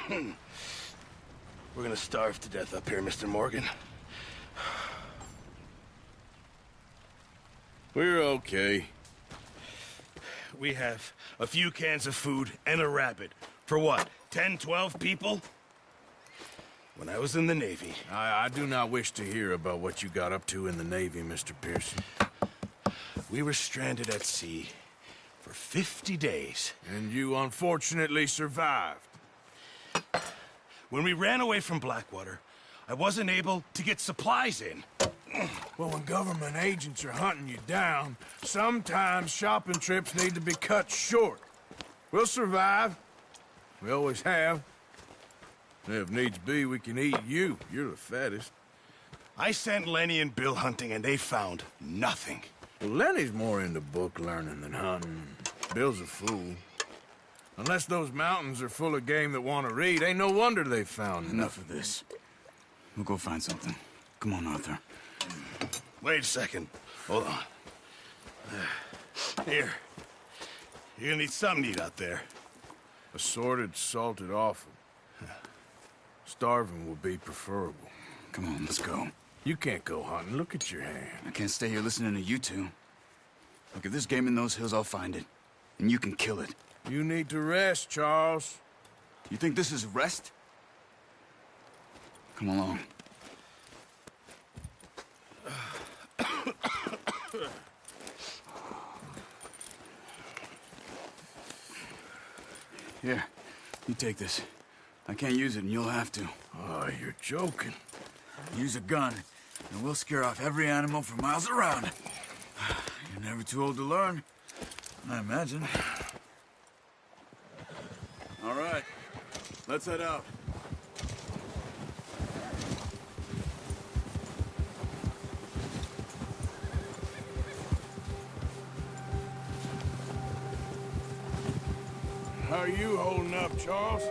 We're gonna starve to death up here, Mr. Morgan. We're okay. We have a few cans of food and a rabbit. For what, 10, 12 people? When I was in the Navy... I do not wish to hear about what you got up to in the Navy, Mr. Pearson. We were stranded at sea for 50 days. And you unfortunately survived. When we ran away from Blackwater, I wasn't able to get supplies in. Well, when government agents are hunting you down, sometimes shopping trips need to be cut short. We'll survive. We always have. If needs be, we can eat you. You're the fattest. I sent Lenny and Bill hunting, and they found nothing. Well, Lenny's more into book learning than hunting. Bill's a fool. Unless those mountains are full of game that want to read, ain't no wonder they found Enough of this. We'll go find something. Come on, Arthur. Wait a second. Hold on. Here. You're gonna need something to eat out there. Assorted, salted offal. Starving will be preferable. Come on, let's go. You can't go hunting. Look at your hand. I can't stay here listening to you two. Look, if there's game in those hills, I'll find it. And you can kill it. You need to rest, Charles. You think this is rest? Come along. Here, you take this. I can't use it, and you'll have to. Oh, you're joking. Use a gun, and we'll scare off every animal for miles around. You're never too old to learn, I imagine. All right, let's head out. How are you holding up, Charles?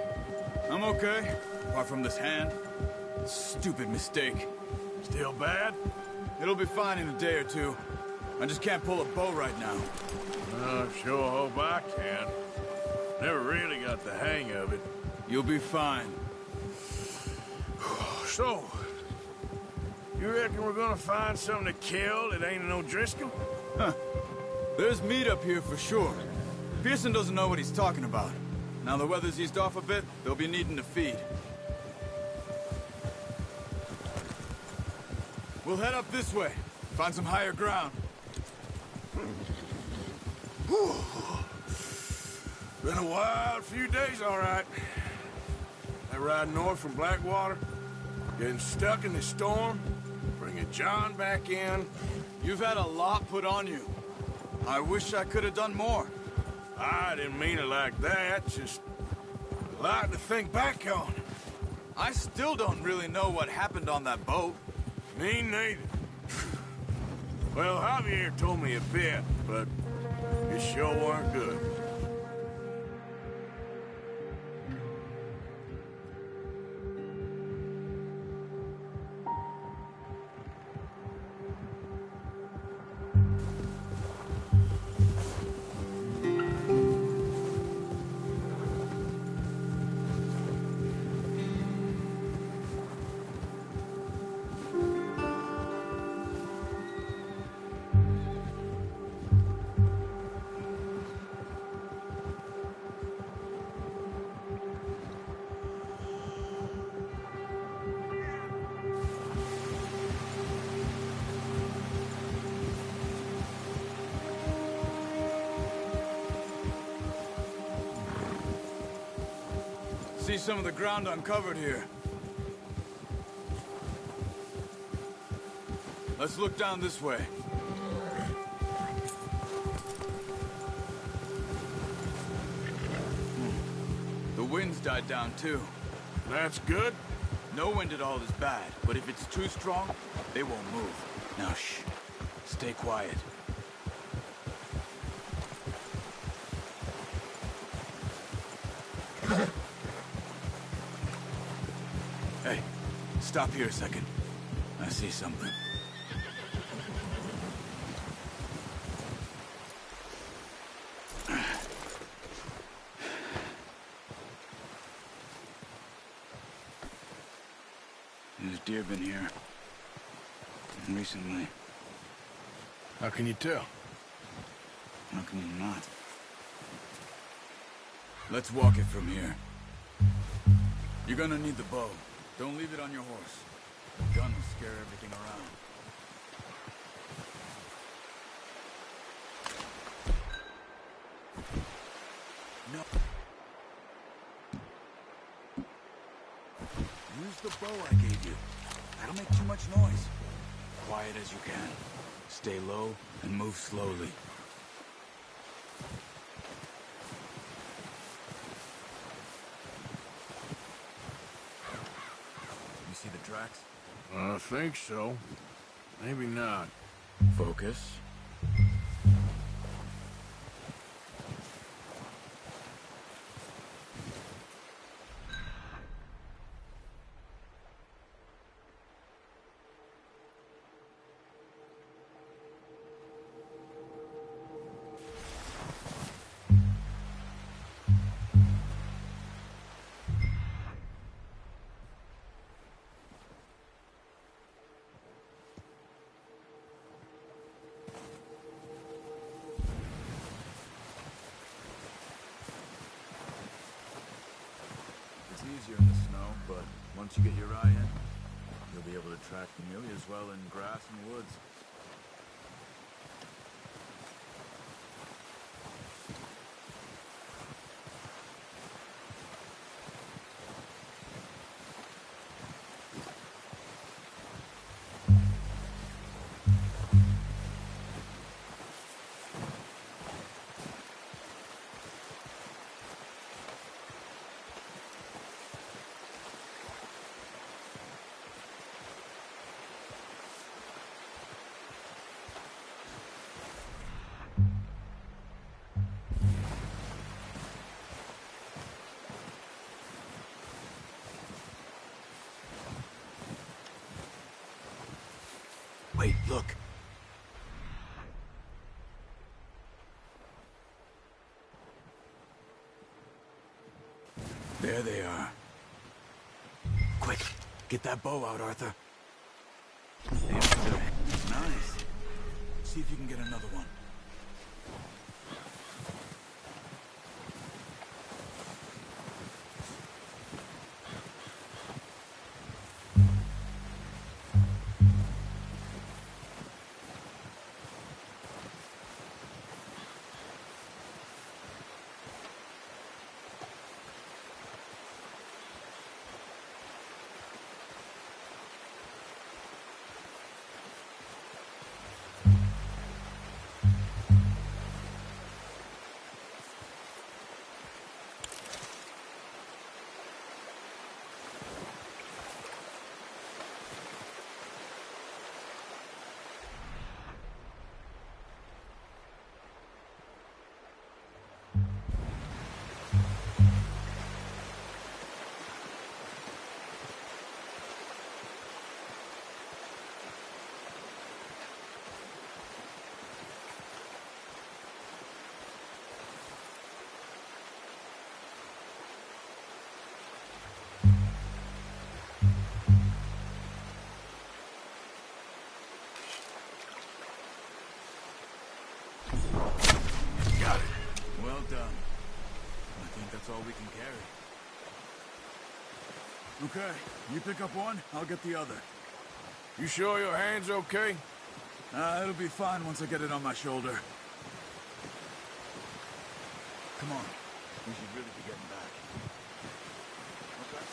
I'm okay, apart from this hand. Stupid mistake. Still bad? It'll be fine in a day or two. I just can't pull a bow right now. I sure hope I can. Never really got the hang of it. You'll be fine. So, you reckon we're gonna find something to kill that ain't no Driscoll? Huh. There's meat up here for sure. Pearson doesn't know what he's talking about. Now the weather's eased off a bit, they'll be needing to feed. We'll head up this way. Find some higher ground. Whew. Been a wild few days, all right. That ride north from Blackwater, getting stuck in the storm, bringing John back in. You've had a lot put on you. I wish I could have done more. I didn't mean it like that, just a lot to think back on. I still don't really know what happened on that boat. Me neither. Well, Javier told me a bit, but it sure weren't good. See some of the ground uncovered here. Let's look down this way. The wind's died down too. That's good. No wind at all is bad, but if it's too strong, they won't move. Now shh. Stay quiet. Hey, stop here a second. I see something. There's deer been here. Recently. How can you tell? How can you not? Let's walk it from here. You're gonna need the bow. Don't leave it on your horse. The gun will scare everything around. No. Use the bow I gave you. That'll make too much noise. Quiet as you can. Stay low and move slowly. You see the tracks? I think so. Maybe not. Focus. It's easier in the snow, but once you get your eye in, you'll be able to track nearly as well in grass and woods. Wait, look. There they are. Quick, get that bow out, Arthur. Aim for their head. Nice. See if you can get another one. Well done. I think that's all we can carry. Okay, you pick up one, I'll get the other. You sure your hand's okay? It'll be fine once I get it on my shoulder. Come on, we should really be getting back. Okay.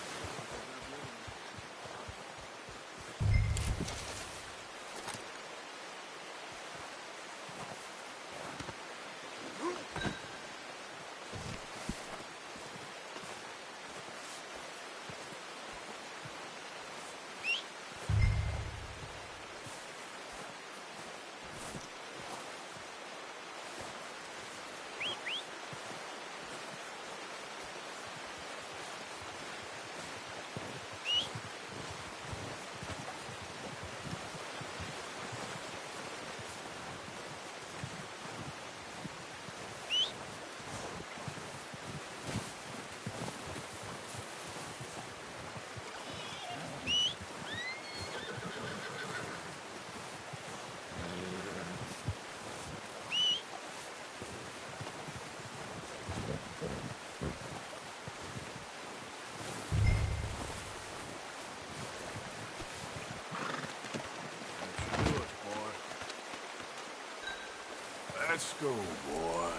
Let's go, boy.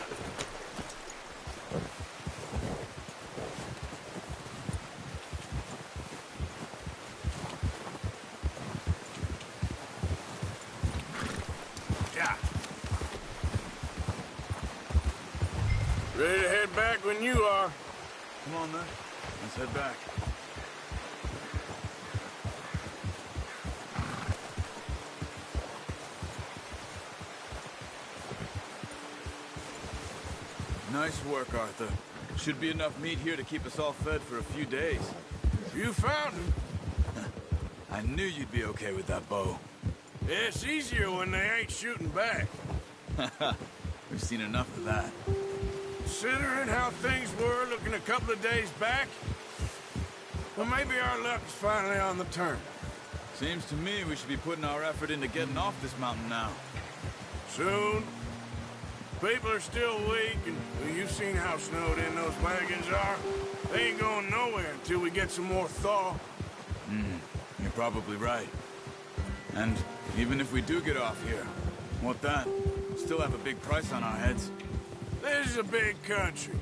Yeah. Ready to head back when you are. Come on, then. Let's head back. Nice work, Arthur. Should be enough meat here to keep us all fed for a few days. You found him. I knew you'd be okay with that bow. It's easier when they ain't shooting back. We've seen enough of that. Considering how things were looking a couple of days back, well, maybe our luck's finally on the turn. Seems to me we should be putting our effort into getting off this mountain now. Soon. People are still weak, and well, you've seen how snowed in those wagons are. They ain't going nowhere until we get some more thaw. You're probably right. And even if we do get off here, what then? Still have a big price on our heads. This is a big country.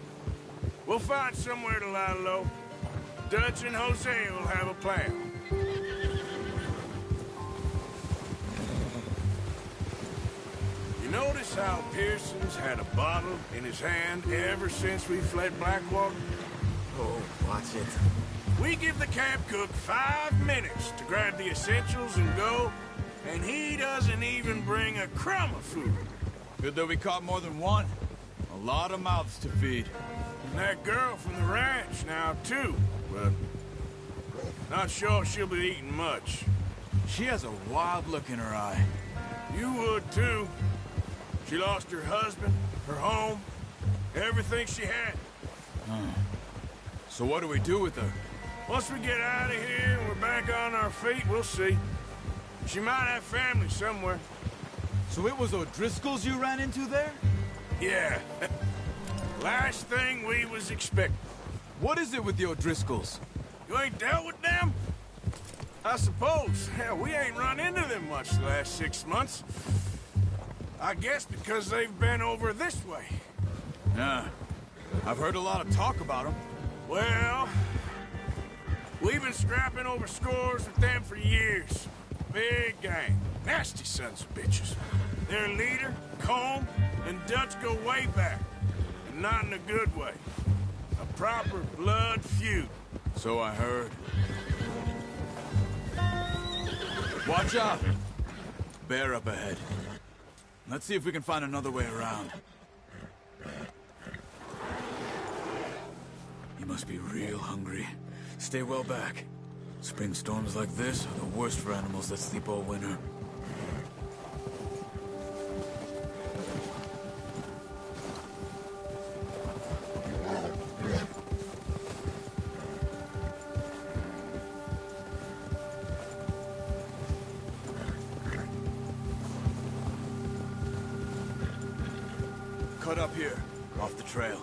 We'll find somewhere to lie low. Dutch and Jose will have a plan. You notice how Pearson's had a bottle in his hand ever since we fled Blackwater? Oh, watch it. We give the camp cook 5 minutes to grab the essentials and go, and he doesn't even bring a crumb of food. Good that we caught more than one. A lot of mouths to feed. And that girl from the ranch now, too. But not sure she'll be eating much. She has a wild look in her eye. You would, too. She lost her husband, her home, everything she had. So what do we do with her? Once we get out of here and we're back on our feet, we'll see. She might have family somewhere. So it was O'Driscoll's you ran into there? Yeah. Last thing we was expecting. What is it with the O'Driscolls? You ain't dealt with them? I suppose. Hell, we ain't run into them much the last 6 months. I guess because they've been over this way. Yeah. I've heard a lot of talk about them. Well, we've been scrapping over scores with them for years. Big gang. Nasty sons of bitches. Their leader, Combe, and Dutch go way back. And not in a good way. A proper blood feud. So I heard. Watch out! Bear up ahead. Let's see if we can find another way around. You must be real hungry. Stay well back. Spring storms like this are the worst for animals that sleep all winter. Cut up here, off the trail.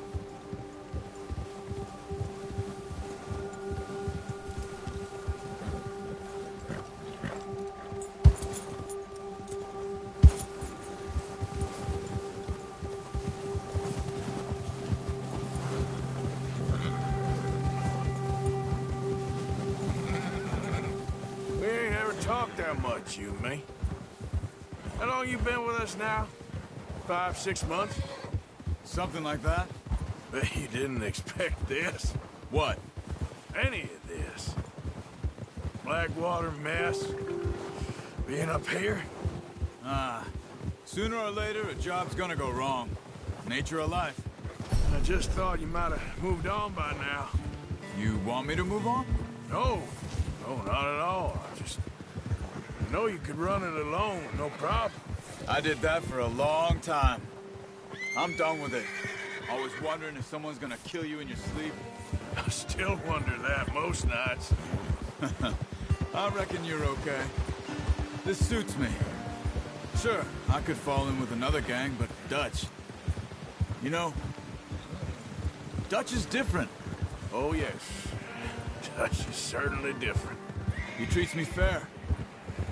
We ain't ever talked that much, you and me. How long you been with us now? 5, 6 months? Something like that? Bet you didn't expect this. What? Any of this. Blackwater mess. Being up here. Sooner or later, a job's gonna go wrong. Nature of life. I just thought you might have moved on by now. You want me to move on? No. No, not at all. I know you could run it alone, no problem. I did that for a long time. I'm done with it. Always wondering if someone's gonna kill you in your sleep. I still wonder that most nights. I reckon you're okay. This suits me. Sure, I could fall in with another gang, but Dutch... You know, Dutch is different. Oh, yes. Dutch is certainly different. He treats me fair.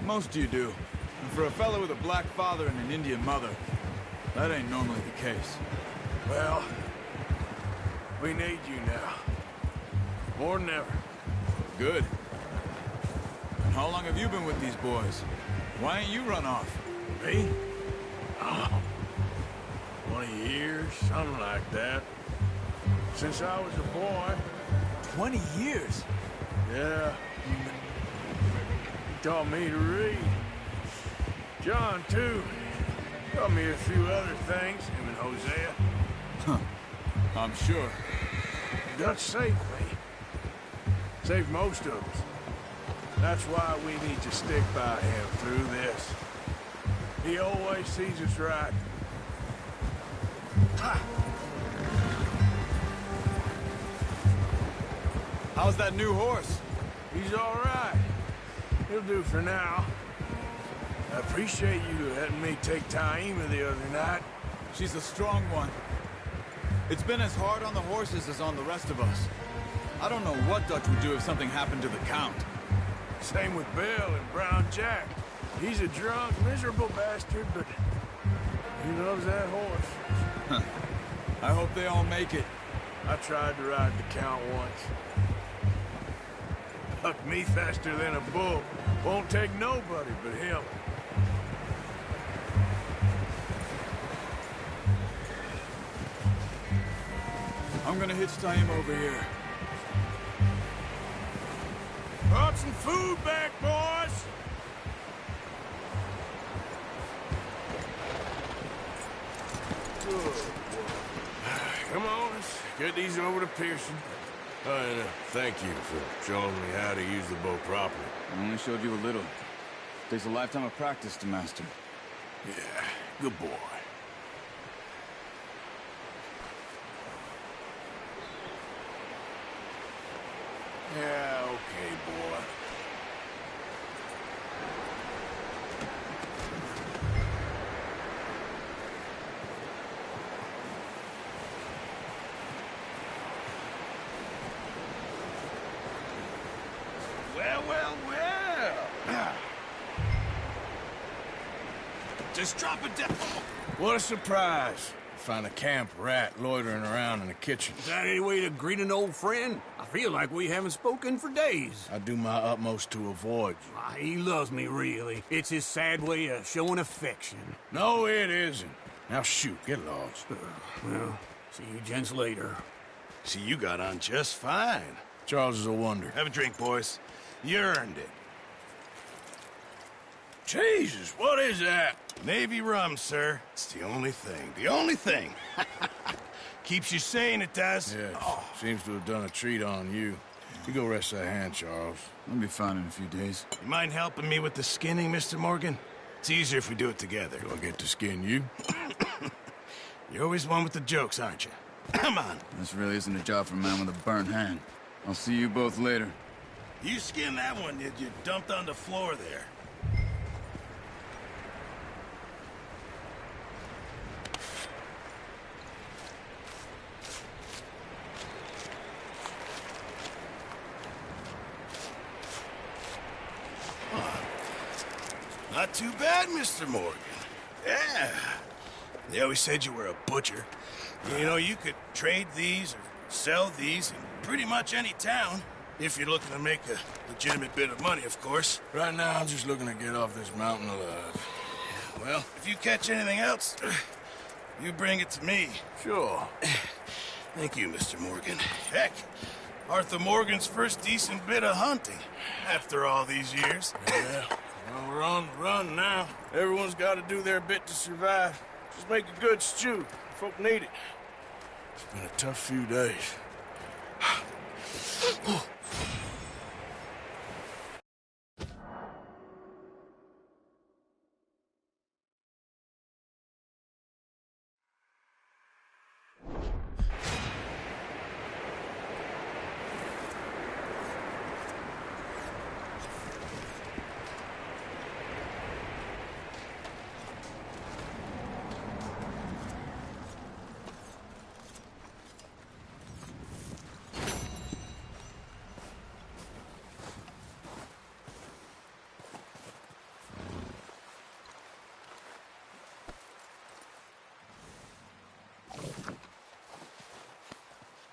Most of you do. And for a fellow with a black father and an Indian mother, That ain't normally the case. Well, we need you now. More than ever. Good. And how long have you been with these boys? Why ain't you run off? Me? Oh, 20 years, something like that. Since I was a boy. 20 years? Yeah. He taught me to read. John, too. Taught me a few other things, him and Hosea. Huh. I'm sure. Dutch saved me. Saved most of us. That's why we need to stick by him through this. He always sees us right. Ha! How's that new horse? He's all right. He'll do for now. I appreciate you letting me take Taima the other night. She's a strong one. It's been as hard on the horses as on the rest of us. I don't know what Dutch would do if something happened to the Count. Same with Bill and Brown Jack. He's a drunk, miserable bastard, but he loves that horse. I hope they all make it. I tried to ride the Count once. Hucked me faster than a bull. Won't take nobody but him. I'm gonna hitch Taima over here. Brought some food back, boys! Good. Come on, let's get these over to Pearson. And thank you for showing me how to use the boat properly. I only showed you a little. Takes a lifetime of practice to master. Yeah, good boy. Yeah, okay, boy. Well, well, well. Just drop it down. What a surprise. Find a camp rat loitering around in the kitchen. Is that any way to greet an old friend? I feel like we haven't spoken for days. I do my utmost to avoid you. He loves me, really. It's his sad way of showing affection. No, it isn't. Now shoot, get lost. Well, see you gents later. See, you got on just fine. Charles is a wonder. Have a drink, boys. You earned it. Jesus, what is that? Navy rum, sir. It's the only thing. The only thing. Keeps you sane, it does. Yes, seems to have done a treat on you. You go rest that hand, Charles. I'll be fine in a few days. You mind helping me with the skinning, Mr. Morgan? It's easier if we do it together. Do I get to skin you? You're always one with the jokes, aren't you? Come on. This really isn't a job for a man with a burnt hand. I'll see you both later. You skinned that one you dumped on the floor there. Not too bad, Mr. Morgan. Yeah. They always said you were a butcher. You know, you could trade these or sell these in pretty much any town. If you're looking to make a legitimate bit of money, of course. Right now, I'm just looking to get off this mountain alive. Well, if you catch anything else, you bring it to me. Sure. Thank you, Mr. Morgan. Heck, Arthur Morgan's first decent bit of hunting after all these years. Yeah. Well, we're on the run now. Everyone's got to do their bit to survive. Just make a good stew. Folk need it. It's been a tough few days.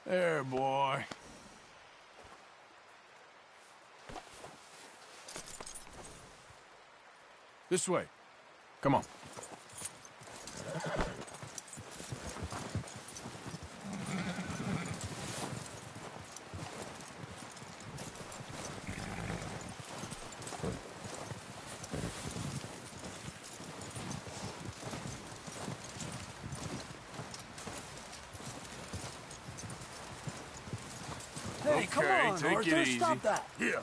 There, boy. This way. Come on. Hey, come Okay, on, take it Arthur, easy. stop that. Here.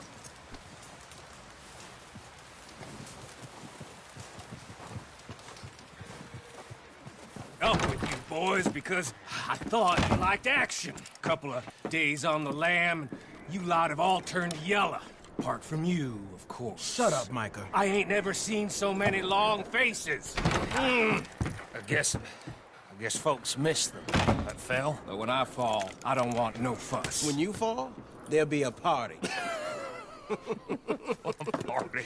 Up with you boys because I thought you liked action. Couple of days on the lam, and you lot have all turned yellow. Apart from you, of course. Shut up, Micah. I ain't never seen so many long faces. I guess folks miss them. That fell. But when I fall, I don't want no fuss. When you fall, there'll be a party. Party.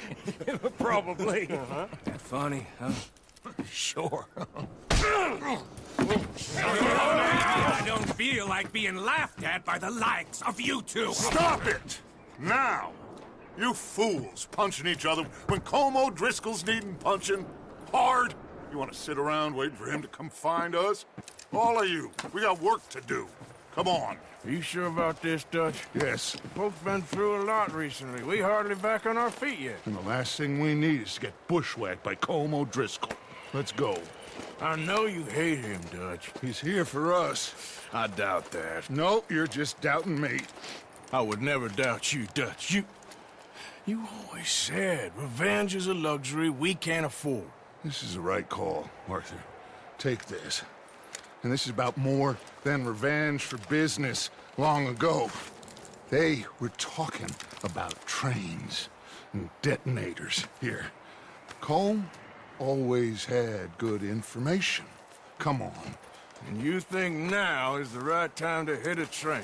Probably. That funny, huh? Sure. I don't feel like being laughed at by the likes of you two. Stop it! Now! You fools punching each other when Colm O'Driscoll's needing punching hard. You want to sit around waiting for him to come find us? All of you, we got work to do. Come on. Are you sure about this, Dutch? Yes. Folks been through a lot recently. We hardly back on our feet yet. And the last thing we need is to get bushwhacked by Colm O'Driscoll. Let's go. I know you hate him, Dutch. He's here for us. I doubt that. No, you're just doubting me. I would never doubt you, Dutch. You always said revenge is a luxury we can't afford. This is the right call, Arthur. Take this. And this is about more than revenge for business long ago. They were talking about trains and detonators here. Colm always had good information. Come on. And you think now is the right time to hit a train?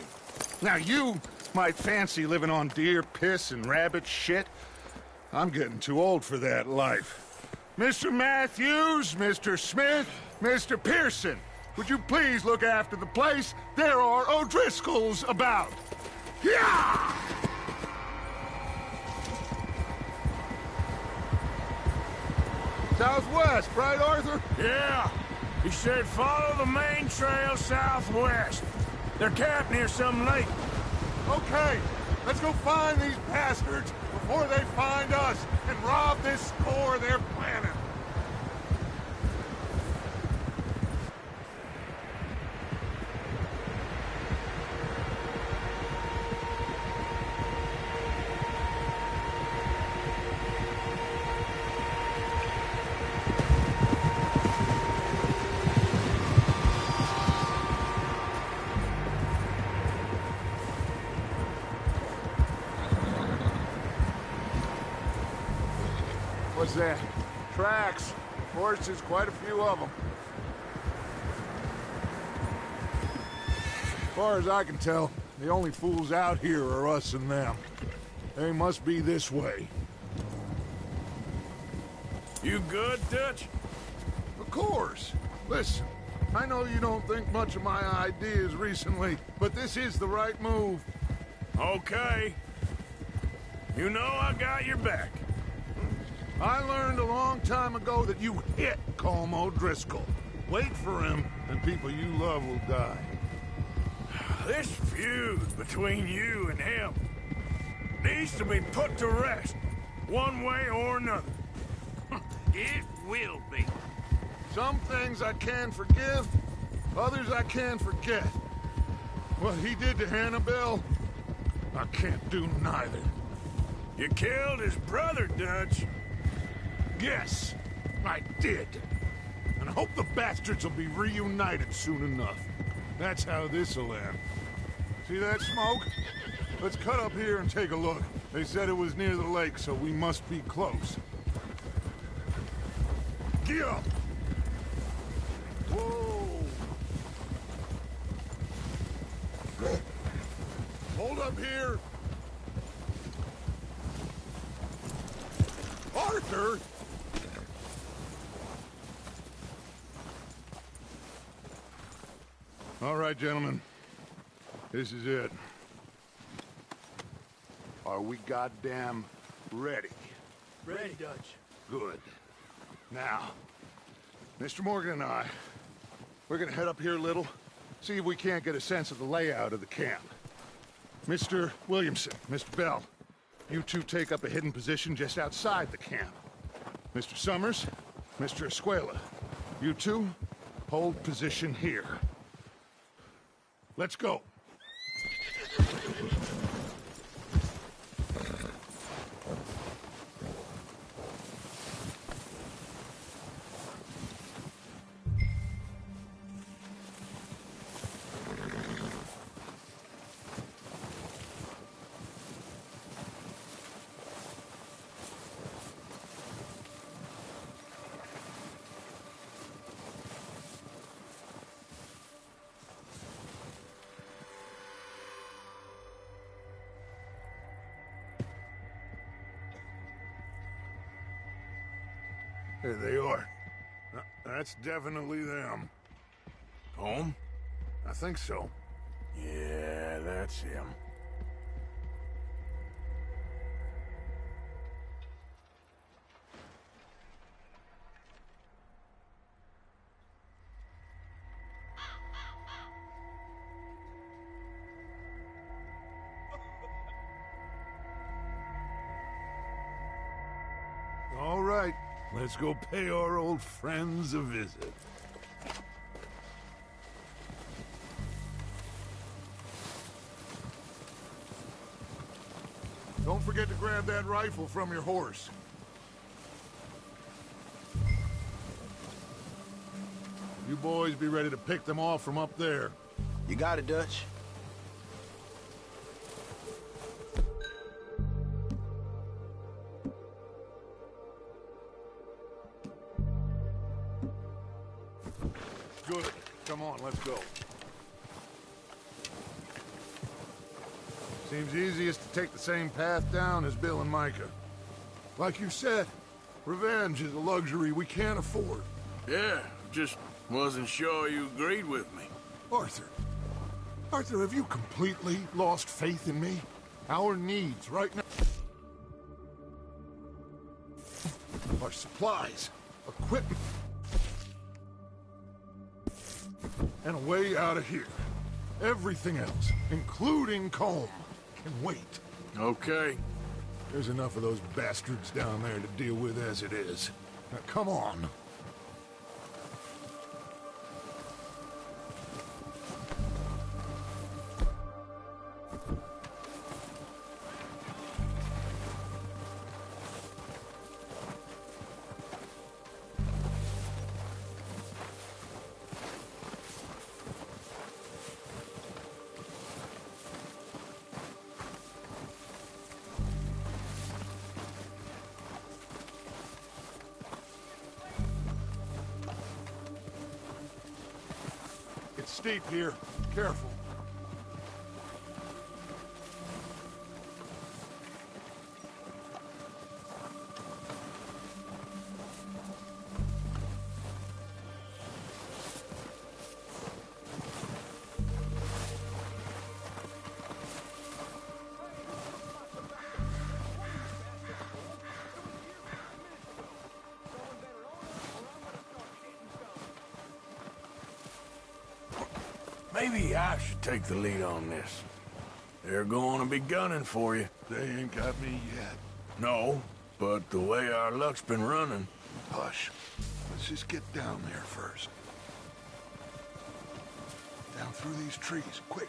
Now you might fancy living on deer piss and rabbit shit. I'm getting too old for that life. Mr. Matthews, Mr. Smith, Mr. Pearson, would you please look after the place? There are O'Driscolls about. Yeah! Southwest, right, Arthur? Yeah. He said follow the main trail southwest. They're camped near some lake. Okay, let's go find these bastards before they find us and rob this store they're planning. What's that? Tracks. Horses, quite a few of them. As far as I can tell, the only fools out here are us and them. They must be this way. You good, Dutch? Of course. Listen, I know you don't think much of my ideas recently, but this is the right move. Okay. You know I got your back. I learned a long time ago that you hit Colm O'Driscoll. Wait for him, and people you love will die. This feud between you and him needs to be put to rest, one way or another. It will be. Some things I can forgive, others I can forget. What he did to Annabelle, I can't do neither. You killed his brother, Dutch. Yes, I did. And I hope the bastards will be reunited soon enough. That's how this'll end. See that smoke? Let's cut up here and take a look. They said it was near the lake, so we must be close. Get up! Whoa! Hold up here! Arthur! All right, gentlemen. This is it. Are we goddamn ready? Ready, Dutch. Good. Now, Mr. Morgan and I, we're gonna head up here a little, see if we can't get a sense of the layout of the camp. Mr. Williamson, Mr. Bell, you two take up a hidden position just outside the camp. Mr. Summers, Mr. Escuela, you two hold position here. Let's go. There they are. That's definitely them. Home? I think so. Yeah, that's him. All right, let's go pay our old friends a visit. Don't forget to grab that rifle from your horse. You boys be ready to pick them off from up there. You got it, Dutch. Good. Come on, let's go. Seems easiest to take the same path down as Bill and Micah. Like you said, revenge is a luxury we can't afford. Yeah, just wasn't sure you agreed with me. Arthur. Arthur, have you completely lost faith in me? Our needs right now are supplies, equipment, and a way out of here. Everything else, including Combe, can wait. Okay. There's enough of those bastards down there to deal with as it is. Now, come on. It's steep here. Careful. Maybe I should take the lead on this. They're going to be gunning for you. They ain't got me yet. No, but the way our luck's been running. Hush. Let's just get down there first. Down through these trees, quick.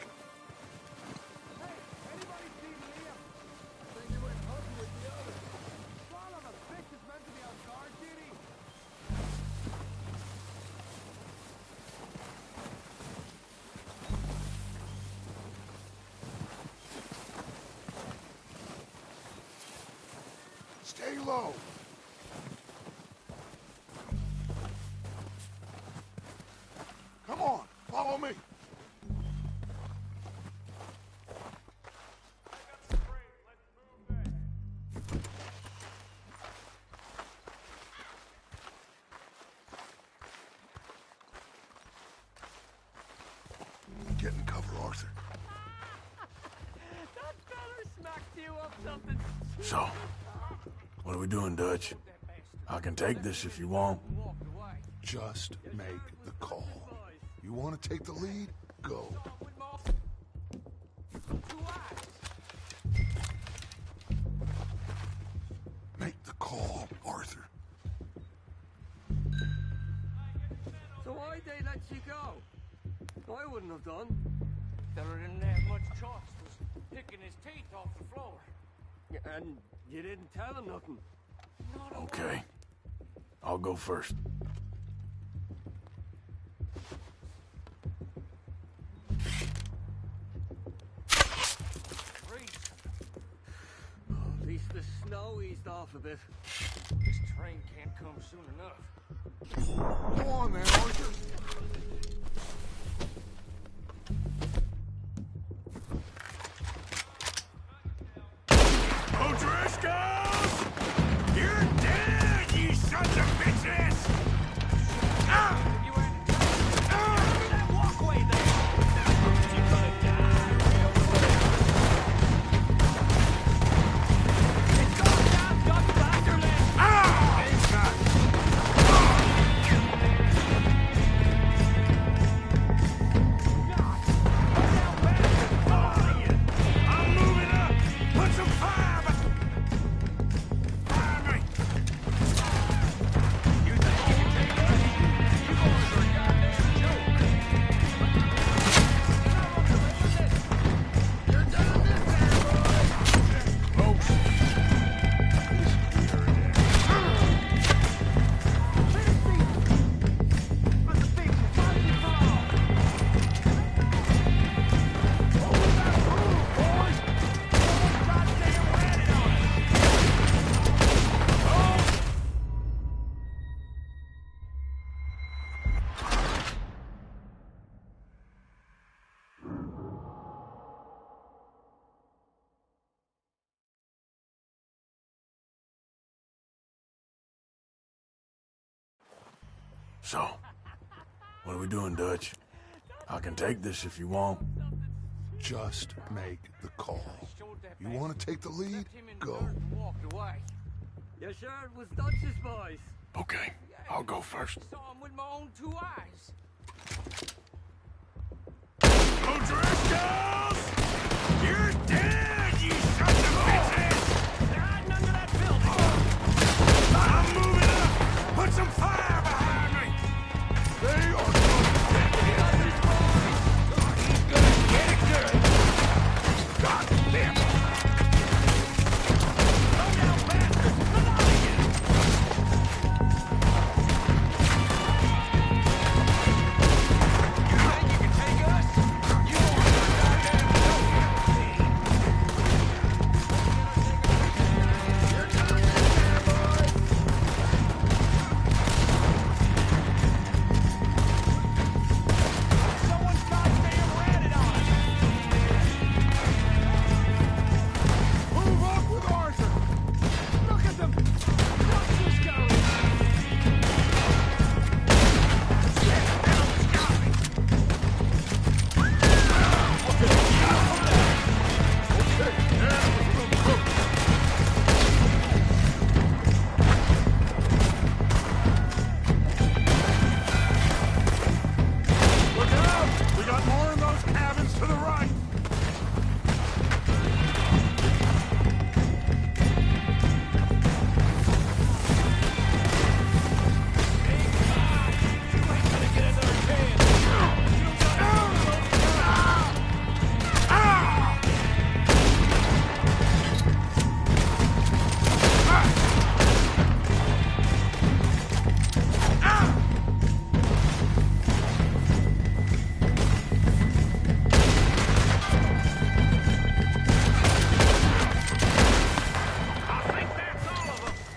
Stay low. Come on, follow me. Get in cover, Arthur. So, what are we doing, Dutch? I can take this if you want. Just make the call. You want to take the lead? Go. Make the call, Arthur. So why'd they let you go? I wouldn't have done. There didn't have much choice. Was picking his teeth off the floor. And you didn't tell him nothing. Okay. I'll go first. At least the snow eased off a bit. This train can't come soon enough. Go on then, Arthur. O'Driscolls! You're dead, you sons of bitches! That walkway there! You're gonna die real quick. It's going down, Dutch Bastard! I'm moving up! Put some fire! Fire me! You think you can take us? You boys are a goddamn joke. You're done this time, boys. Folks, So, what are we doing, Dutch? I can take this if you want. Just make the call. You want to take the lead? Go. Walked away. You sure it was Dutch's boys? Okay, I'll go first. Saw him with my own 2 eyes. O'Driscolls! You're dead, you sons of bitches! They're hiding under that building. I'm moving up! Put some fire behind me! They are going He's gonna get it good! God damn it! Slow down, bastards. Come on again. You think you can take us? You won't do a goddamn joke. You're done this time, boys. Someone's goddamn ratted on us. Move up with Arthur. Look at them. Watch this go. Shit, that almost got me. Look out! We got more in those cabins to the right.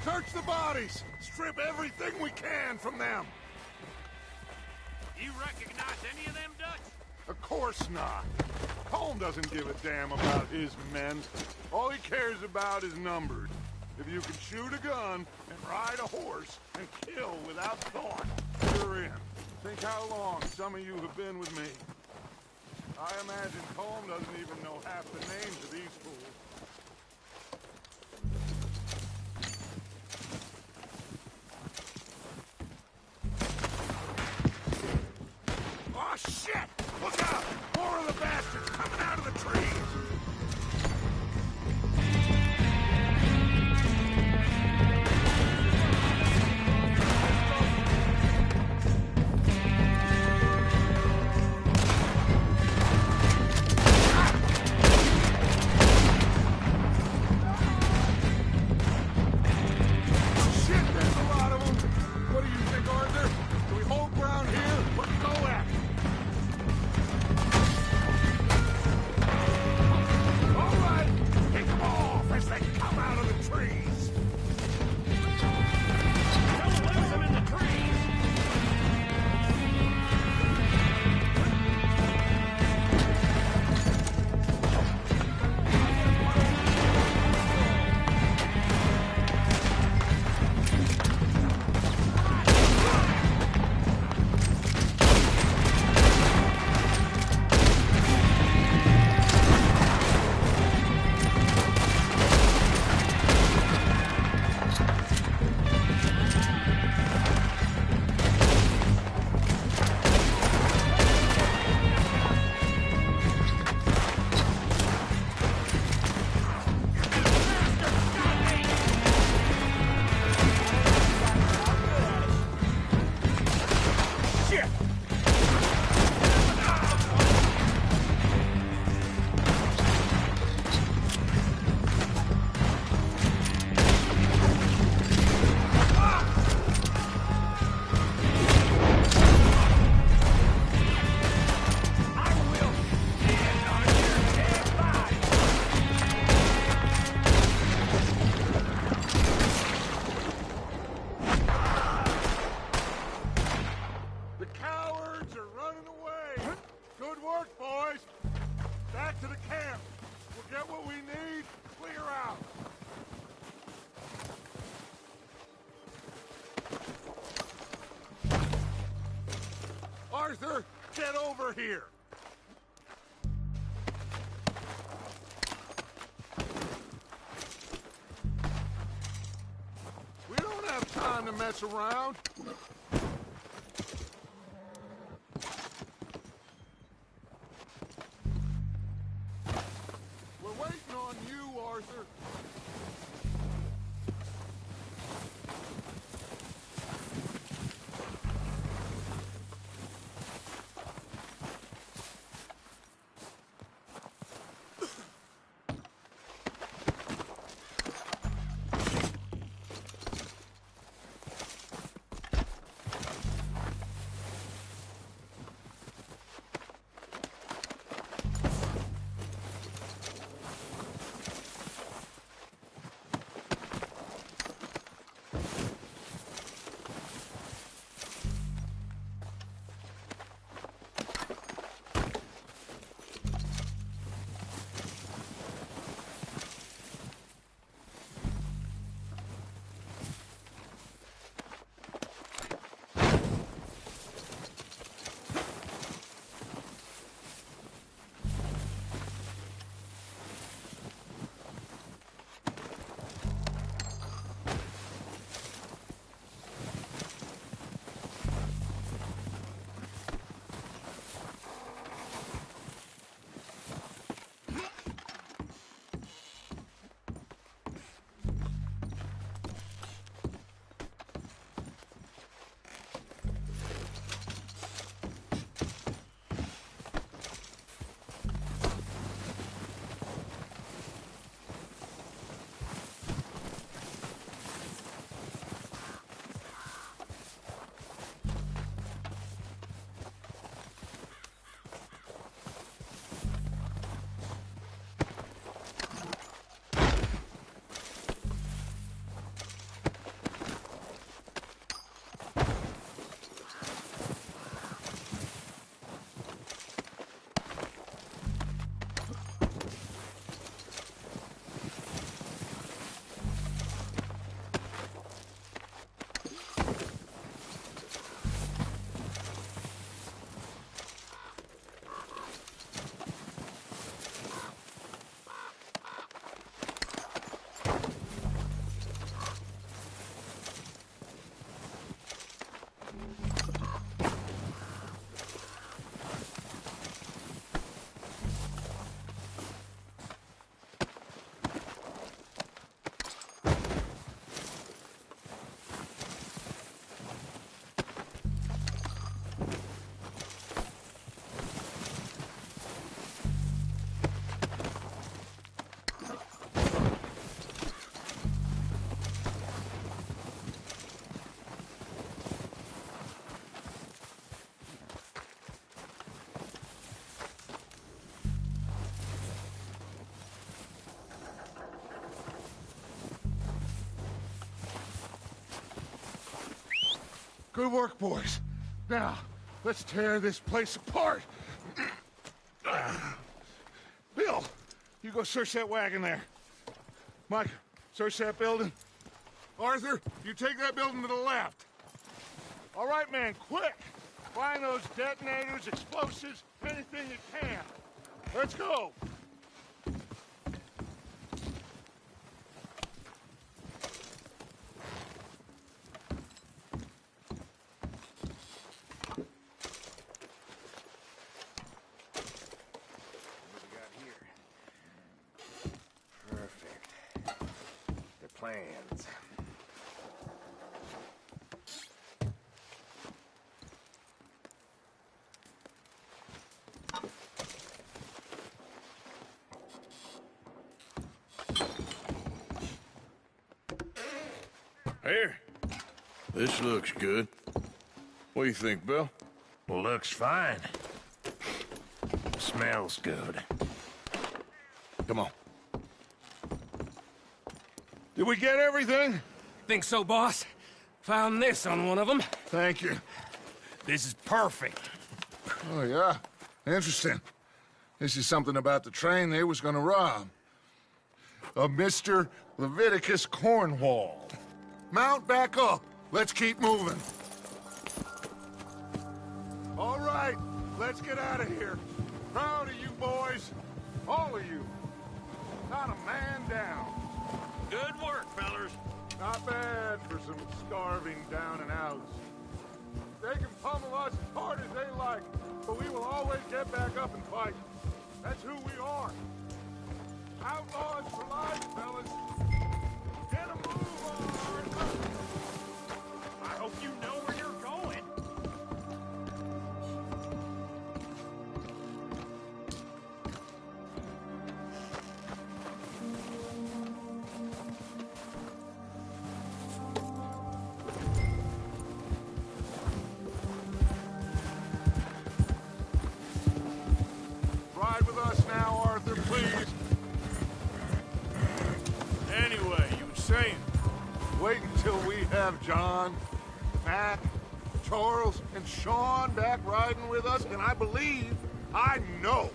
Search the bodies. Strip everything we can from them. You recognize any of them, Dutch? Of course not. Holmes doesn't give a damn about his men. All he cares about is numbers. If you can shoot a gun and ride a horse and kill without thought, you're in. Think how long some of you have been with me. I imagine Holmes doesn't even know half the names of these fools. get over here! We don't have time to mess around. We're waiting on you, Arthur. Good work, boys. Now, let's tear this place apart. Bill, you go search that wagon there. Mike, search that building. Arthur, you take that building to the left. All right, man, quick. Find those detonators, explosives, anything you can. Let's go. Plans. Here. This looks good. What do you think, Bill? Looks fine. Smells good. Come on. Did we get everything? Think so, boss? Found this on one of them. Thank you. This is perfect. Oh, yeah? Interesting. This is something about the train they was gonna rob. A Mr. Leviticus Cornwall. Mount back up. Let's keep moving. All right. let's get out of here. Proud of you boys. All of you. Not a man down. Good work, fellers. Not bad for some starving down and outs. They can pummel us as hard as they like, but we will always get back up and fight. That's who we are. Outlaws for life, fellas. Get a move on! I hope you know where you're going. Ride with us now, Arthur, please. Anyway, you were saying? Wait until we have John, Matt, Charles, and Sean back riding with us, and I know,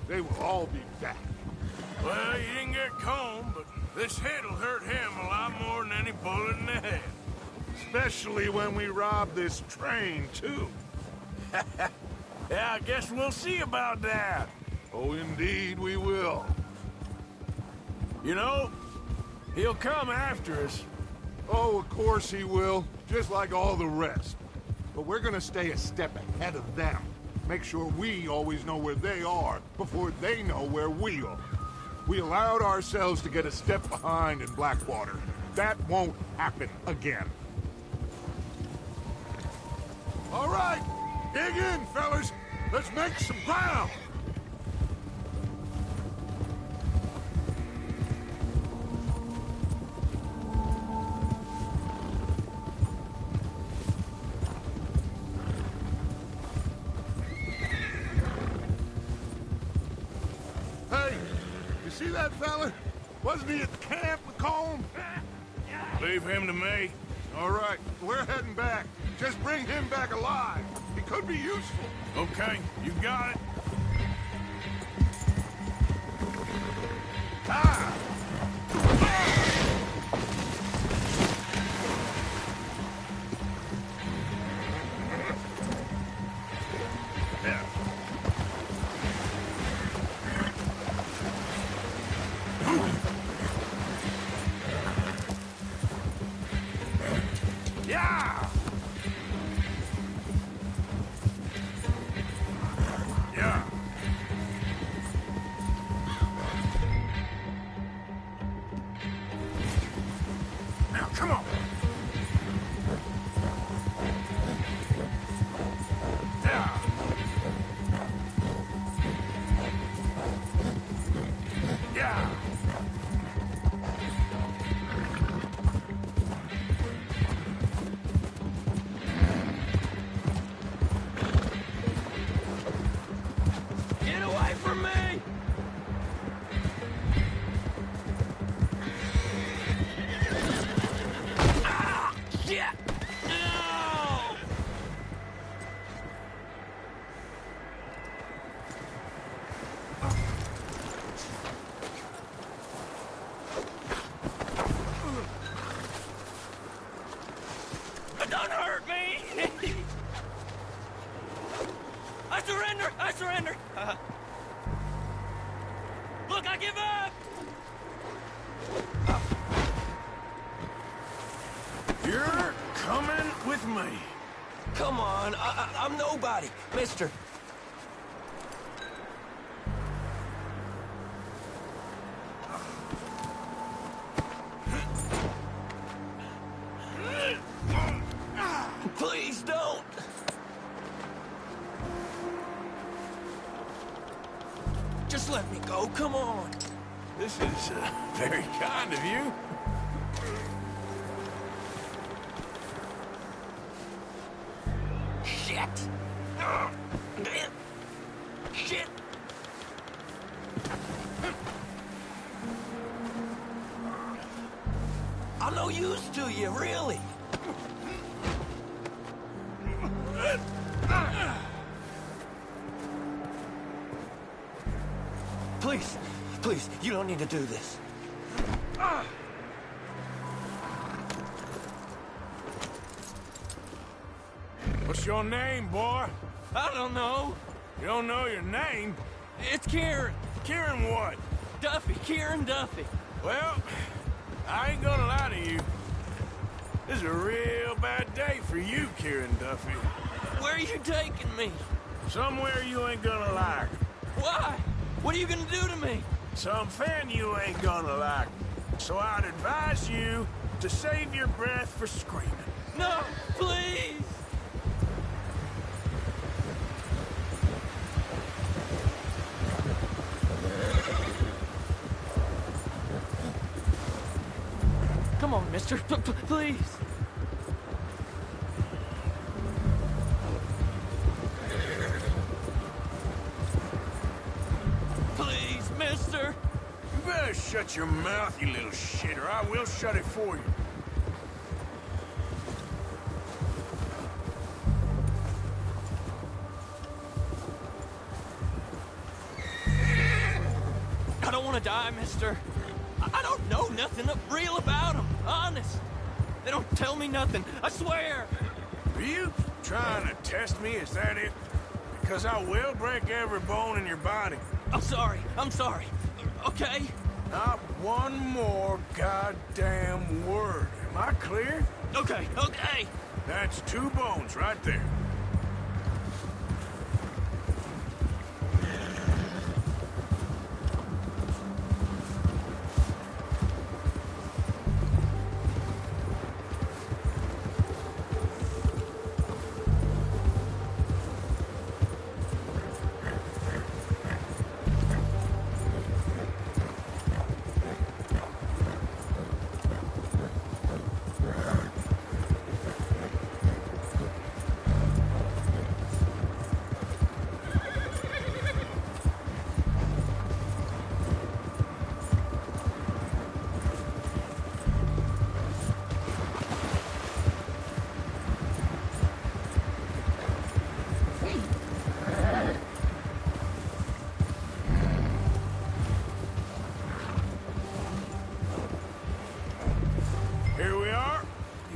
they will all be back. Well, you didn't get Combe, but this hit'll hurt him a lot more than any bullet in the head. Especially when we rob this train, too. Yeah, I guess we'll see about that. Oh, indeed we will. You know, he'll come after us. Oh, of course he will, just like all the rest. But we're gonna stay a step ahead of them. Make sure we always know where they are before they know where we are. We allowed ourselves to get a step behind in Blackwater. That won't happen again. All right, dig in, fellas. Let's make some ground. Hey, you see that fella? Wasn't he at camp with Colm? Leave him to me. All right, we're heading back. Just bring him back alive. He could be useful. Okay, you got it. Ah! Yeah. Yeah! Yeah. Now, come on. Yeah. Yeah. Get away from me! Ah! Shit! No! Don't hurt me! I surrender! I surrender! Look, I give up! You're coming with me. Come on, I'm nobody, mister. Please don't. Just let me go, come on. This is very kind of you. Shit! Shit! I'm no use to you, really. Please, please, you don't need to do this. What's your name, boy? I don't know. You don't know your name? It's Kieran. Kieran what? Duffy. Kieran Duffy. Well, I ain't gonna lie to you. This is a real bad day for you, Kieran Duffy. Where are you taking me? Somewhere you ain't gonna like. Why? What are you gonna do to me? Something you ain't gonna like. So I'd advise you to save your breath for screaming. No, please! Come on, mister. Please. Please, mister. You better shut your mouth, you little shit, or I will shut it for you. I don't want to die, mister. I don't know nothing real about them. Honest. They don't tell me nothing. I swear. Are you trying to test me? Is that it? Because I will break every bone in your body. I'm sorry. I'm sorry. Okay? Not one more goddamn word. Am I clear? Okay. Okay. That's 2 bones right there.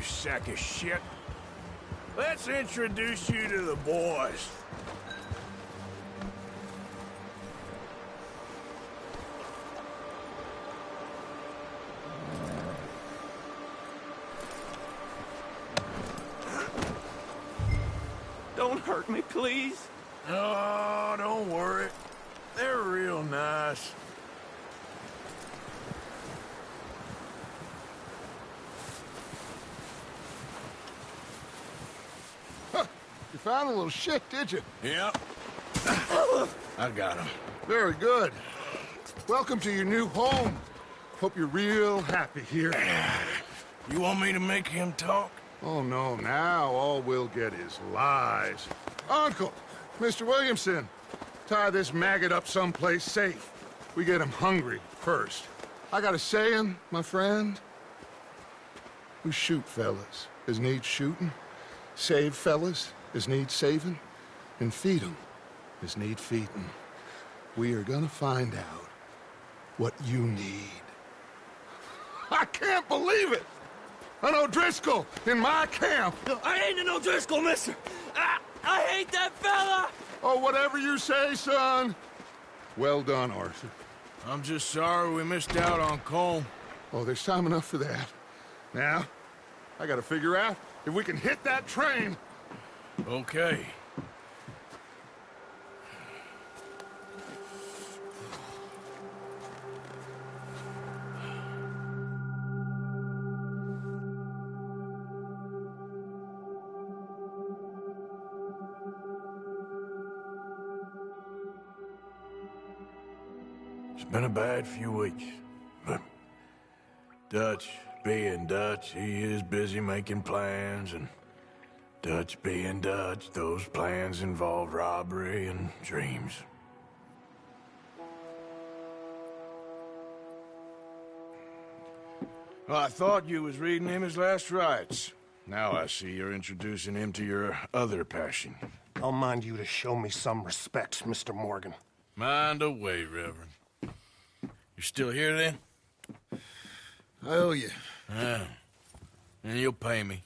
Sack of shit. Let's introduce you to the boys. Don't hurt me, please. Oh, don't worry. They're real nice. You found a little shit, did you? Yep. I got him. Very good. Welcome to your new home. Hope you're real happy here. You want me to make him talk? Oh, no, now all we'll get is lies. Uncle, Mr. Williamson, tie this maggot up someplace safe. We get him hungry first. I got a saying, my friend. We shoot fellas as need shooting, save fellas as need saving, and feed 'em as need feeding. We are gonna find out what you need. I can't believe it! An O'Driscoll in my camp! I ain't an O'Driscoll, mister! I hate that fella! Oh, whatever you say, son. Well done, Arthur. I'm just sorry we missed out on Cole. Oh, there's time enough for that. Now, I gotta figure out if we can hit that train. Okay. It's been a bad few weeks, but Dutch being Dutch, he is busy making plans, and Dutch being Dutch, those plans involve robbery and dreams. Well, I thought you was reading him his last rites. Now I see you're introducing him to your other passion. I'll mind you to show me some respect, Mr. Morgan. Mind away, Reverend. You still here, then? I owe you. Ah. And you'll pay me.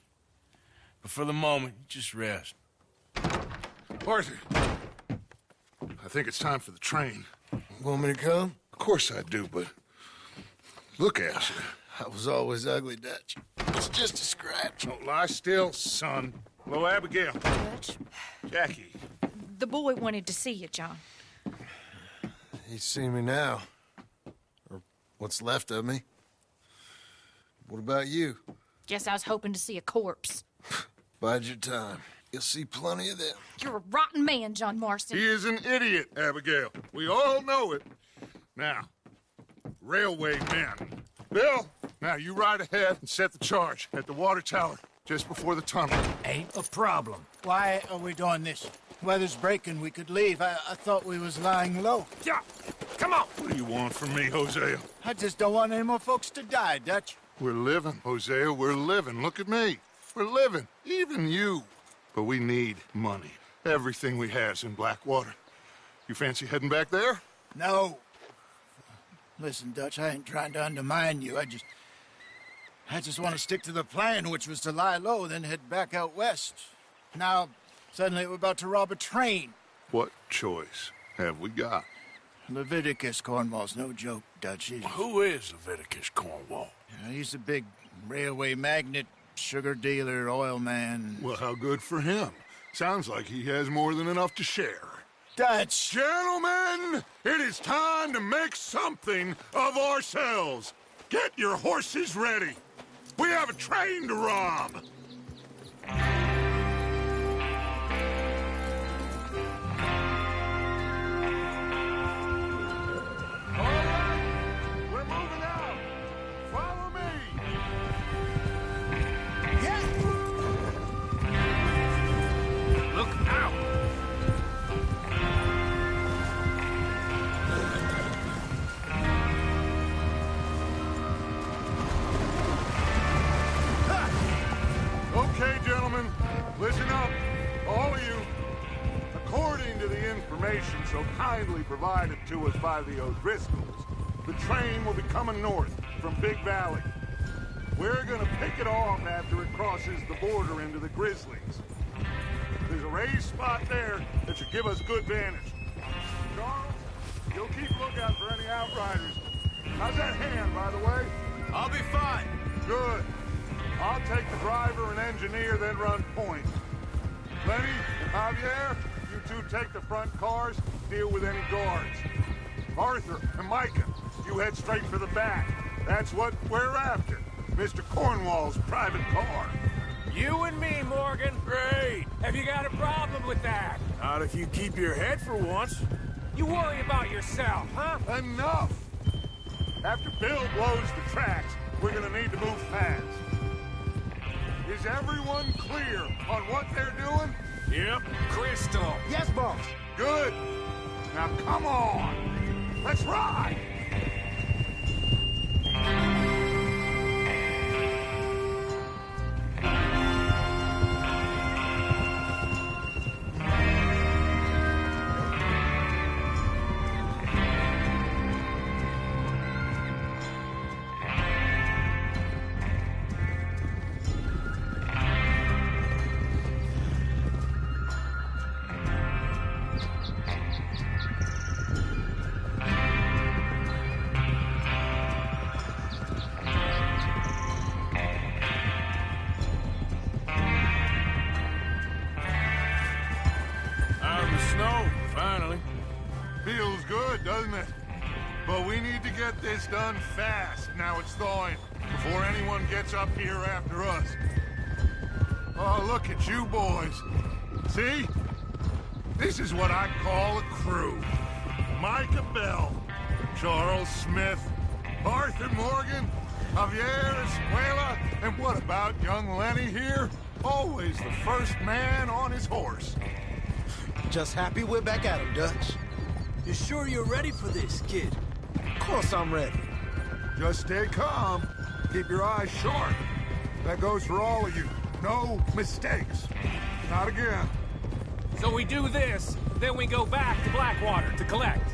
But for the moment, just rest. Arthur, I think it's time for the train. Want me to come? Of course I do, but look at you. I was always ugly, Dutch. It's just a scratch. Don't lie still, son. Hello, Abigail. Dutch, Jackie. the boy wanted to see you, John. He's seen me now. Or what's left of me. What about you? Guess I was hoping to see a corpse. Bide your time. You'll see plenty of them. You're a rotten man, John Marston. He is an idiot, Abigail. We all know it. Now, railway men. Bill, now you ride ahead and set the charge at the water tower just before the tunnel. Ain't a problem. Why are we doing this? Weather's breaking. We could leave. I thought we was lying low. Yeah, come on. What do you want from me, Hosea? I just don't want any more folks to die, Dutch. We're living, Hosea. We're living. Look at me. We're living. Even you. But we need money. Everything we has in Blackwater. You fancy heading back there? No. Listen, Dutch, I ain't trying to undermine you. I just want to stick to the plan, which was to lie low, then head back out west. Now, suddenly we're about to rob a train. What choice have we got? Leviticus Cornwall's no joke, Dutch. Who is Leviticus Cornwall? He's a big railway magnate, sugar dealer, oil man. Well, how good for him. Sounds like he has more than enough to share. Dutch! Gentlemen, it is time to make something of ourselves. Get your horses ready. We have a train to rob. Okay, gentlemen, listen up, all of you. According to the information so kindly provided to us by the O'Driscolls, the train will be coming north from Big Valley. We're gonna pick it off after it crosses the border into the Grizzlies. There's a raised spot there that should give us good vantage. Charles, you'll keep lookout for any outriders. How's that hand, by the way? I'll be fine. Good. I'll take the driver and engineer, then run point. Lenny and Javier, you two take the front cars, deal with any guards. Arthur and Micah, you head straight for the back. That's what we're after. Mr. Cornwall's private car. You and me, Morgan. Great. Have you got a problem with that? Not if you keep your head for once. You worry about yourself, huh? Enough! After Bill blows the tracks, we're gonna need to move fast. Is everyone clear on what they're doing? Yep. Crystal. Yes, boss. Good. Now come on. Let's ride. Feels good, doesn't it? But we need to get this done fast, now it's thawing, before anyone gets up here after us. Oh, look at you boys. See? This is what I call a crew. Micah Bell, Charles Smith, Arthur Morgan, Javier Escuela, and what about young Lenny here? Always the first man on his horse. Just happy we're back at him, Dutch. You sure you're ready for this, kid? Of course I'm ready. Just stay calm. Keep your eyes sharp. That goes for all of you. No mistakes. Not again. So we do this, then we go back to Blackwater to collect.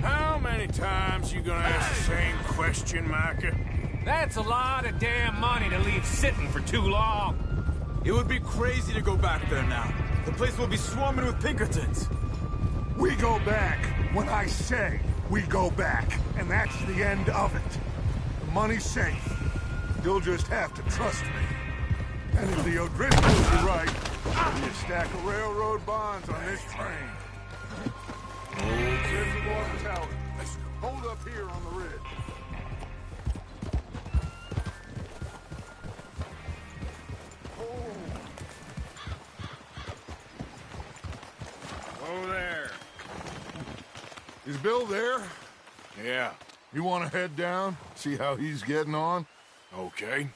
How many times you gonna ask the same question, Micah? That's a lot of damn money to leave sitting for too long. It would be crazy to go back there now. The place will be swarming with Pinkertons. We go back when I say we go back, and that's the end of it. The money's safe. You'll just have to trust me. And if the O'Driscolls are right, there'll be a stack of railroad bonds on this train. Reservoir Tower. Hold up here on the ridge. Oh, there. Is Bill there? Yeah. You want to head down, see how he's getting on? Okay.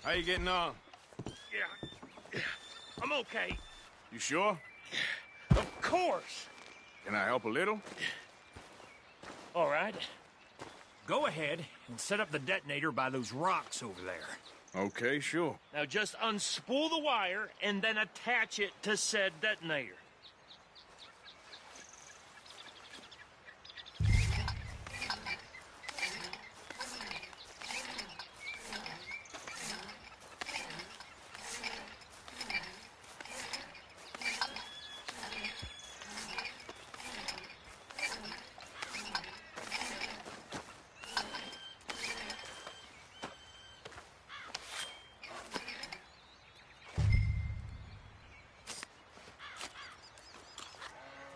How you getting on? Yeah, I'm okay. You sure? Of course. Can I help a little? All right. Go ahead and set up the detonator by those rocks over there. Okay, sure. Now just unspool the wire and then attach it to said detonator.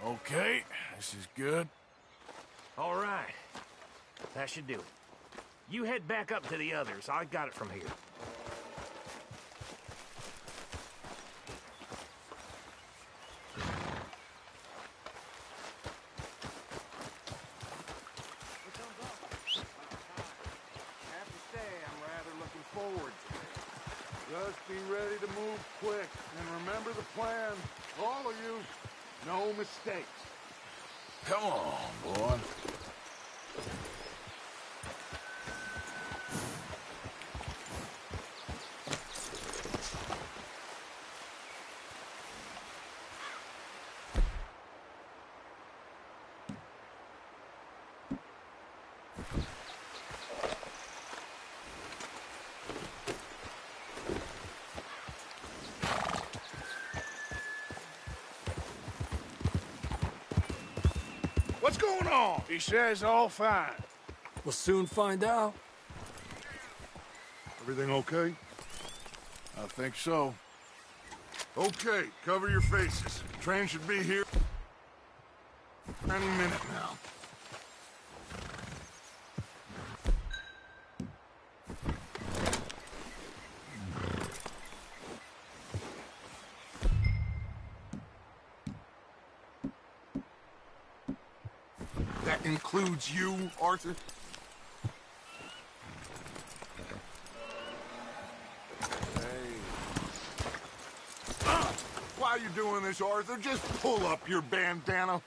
Okay, this is good. All right. That should do it. You head back up to the others. I got it from here. Just be ready to move quick, and remember the plan. All of you, no mistakes. Come on, boy. What's going on? He says all fine. We'll soon find out. Everything okay? I think so. Okay, cover your faces. Train should be here any minute now. That includes you, Arthur? Why are you doing this, Arthur? Just pull up your bandana.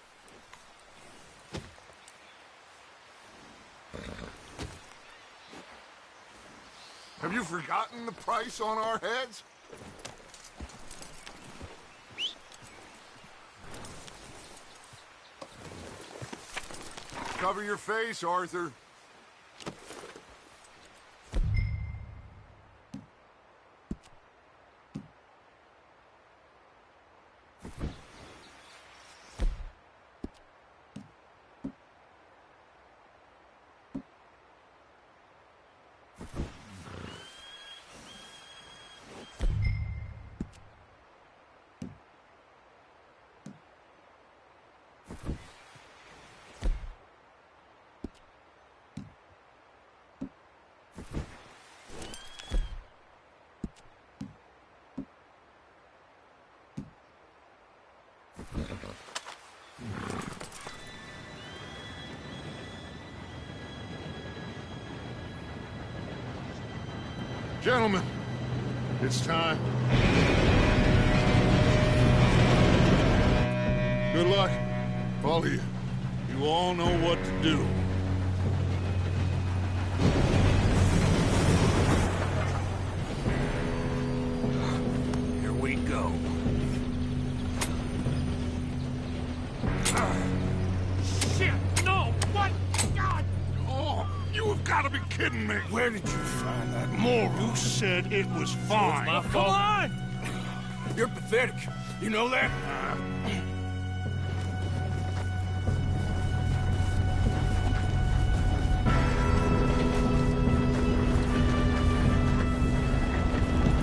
Have you forgotten the price on our heads? Cover your face, Arthur. Gentlemen, it's time. Good luck. All of you. You all know what to do. Here we go. Shit! No! What? God! Oh, you have got to be kidding me. Where did you find that moral? You said it was fine. My fault. Come on! You're pathetic. You know that?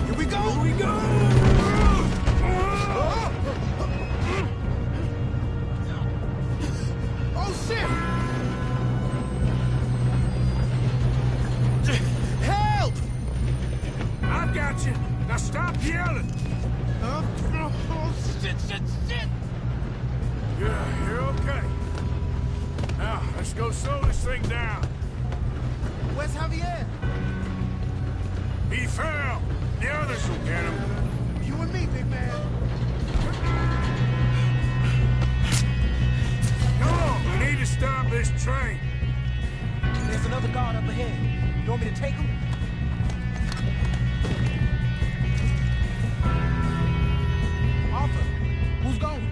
Here we go! Here we go! Oh, shit! Help! I got you. Now stop yelling. Oh, shit, shit, shit! You're okay. Now, let's go slow this thing down. Where's Javier? He fell. The others will get him. You and me, big man. Come on, we need to stop this train. There's another guard up ahead. You want me to take him? Arthur, who's going?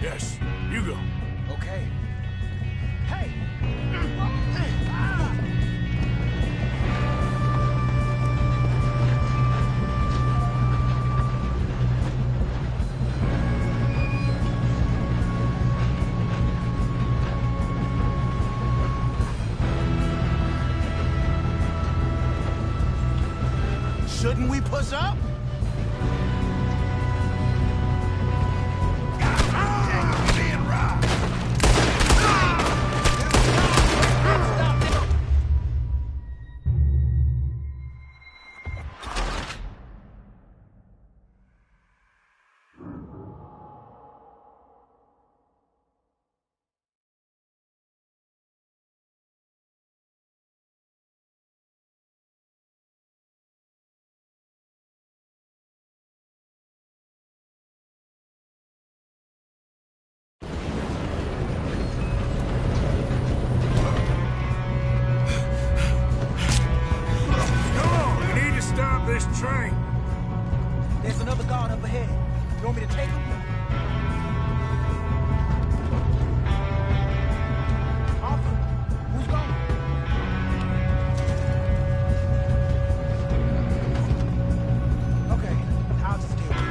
Yes, you go. Okay. Hey! Shouldn't we push up? This train. There's another guard up ahead. You want me to take him? Arthur, who's going? Okay, I'll just deal with it.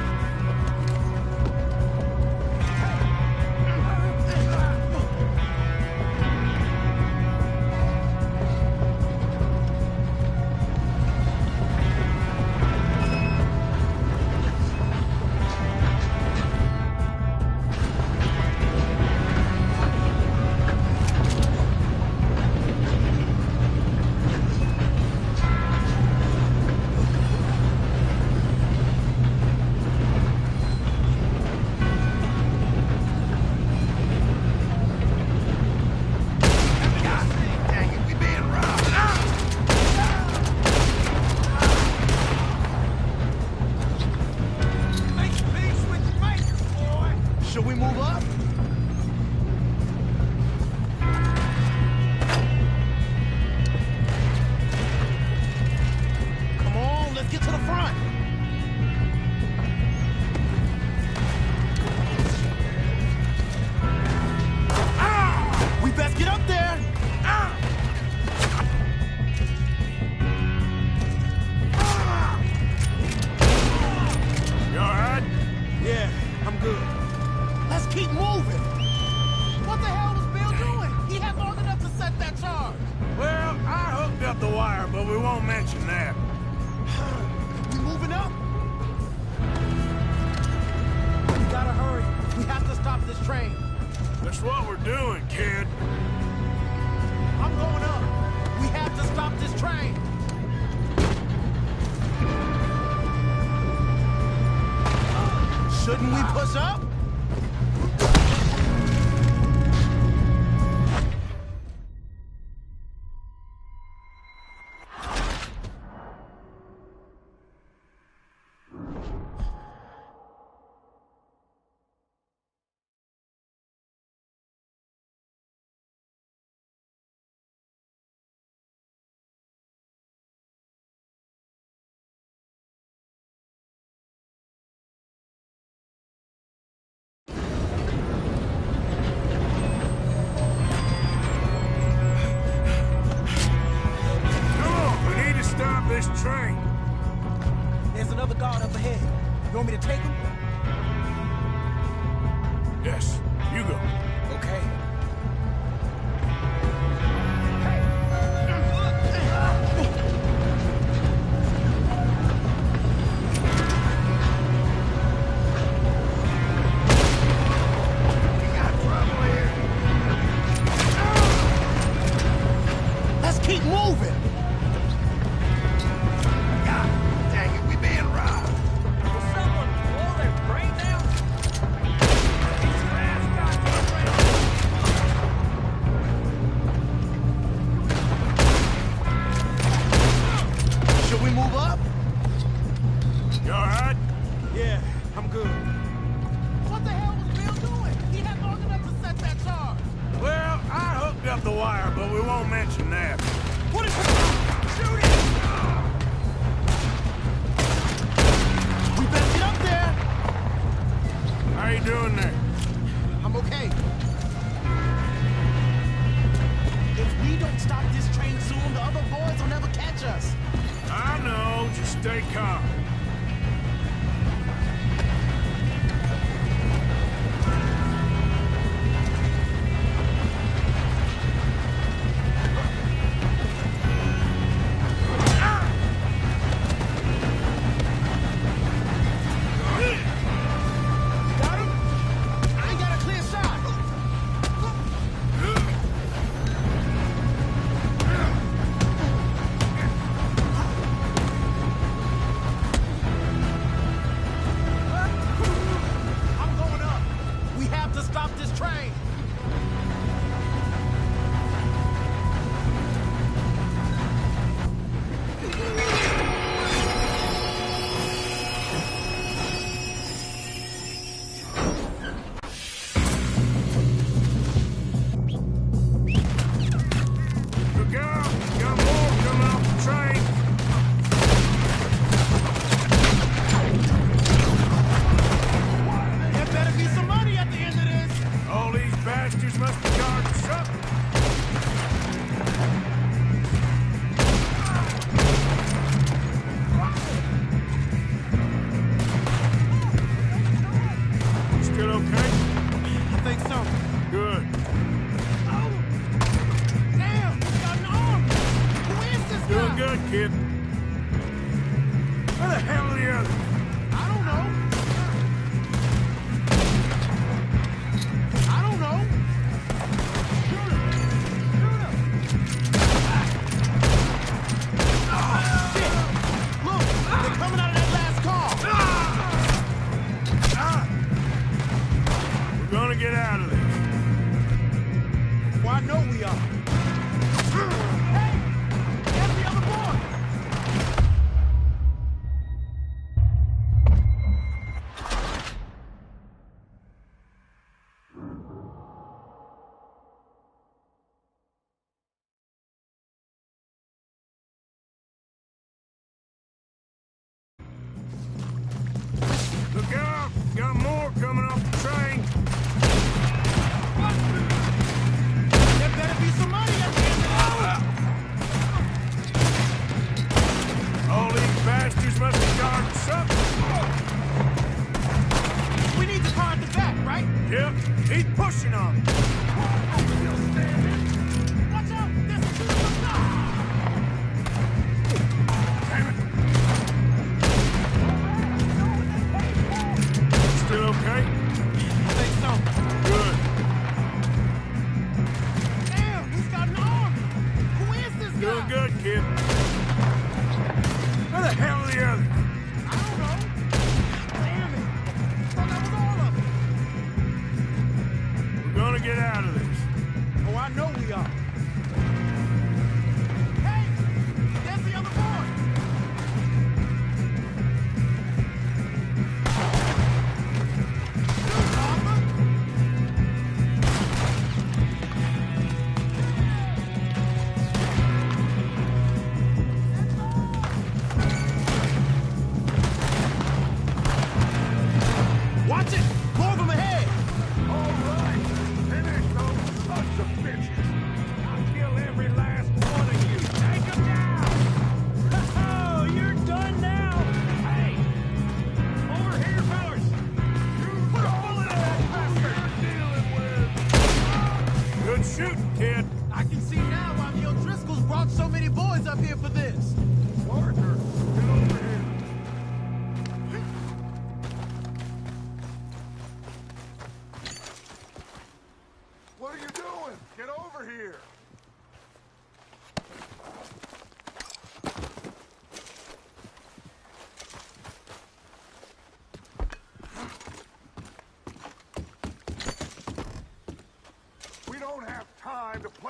Should we move up? Come on, let's get to the front. We best get up there. You all right? Yeah, I'm good. Let's keep moving. What the hell was Bill doing? He had long enough to set that charge. Well, I hooked up the wire, but we won't mention that. We moving up? We gotta hurry. We have to stop this train. That's what we're doing, kid. I'm going up. We have to stop this train. Shouldn't we push up? There's another guard up ahead. You want me to take him? Yes, you go. Okay. Let's keep moving. God dang it, we being robbed. Will someone blow their brains out? Should we move up? You all right? Yeah, I'm good. What the hell was Bill doing? He had long enough to set that charge. Well, I hooked up the wire, but we won't mention that. What is Shoot it! We better get up there. How you doing there? I'm okay. If we don't stop this train soon, the other boys will never catch us. I know, just stay calm. Got him? I ain't got a clear shot. I'm going up. We have to stop this train. Look out! Got more coming off the train! There better be some money at the end of this. All these bastards must be guarding something. Still okay? I think so. Good. Damn, he's got an arm. Who is this Doing guy? good, kid. Where the hell are the others? I don't know. I don't know. Shoot him. Shoot him. Oh, shit. Look, they're coming out of that last car. We're gonna get out of this. Well, I know we are. Hey, that's the other boy. Look out! Got more coming off the train! There better be some money at the end of All these bastards must be guarding something! We need to car at the back, right? Yep, keep pushing on! Watch out! There's a shooter up top! Still okay? I think so. Good. Damn, he's got an arm! Who is this guy? Doing good, kid. Where the hell are the others? I don't know. Damn it. I thought that was all of them. We're gonna get out of this. Oh, I know we are. Hey, there's the other boy. Shoot, Arthur.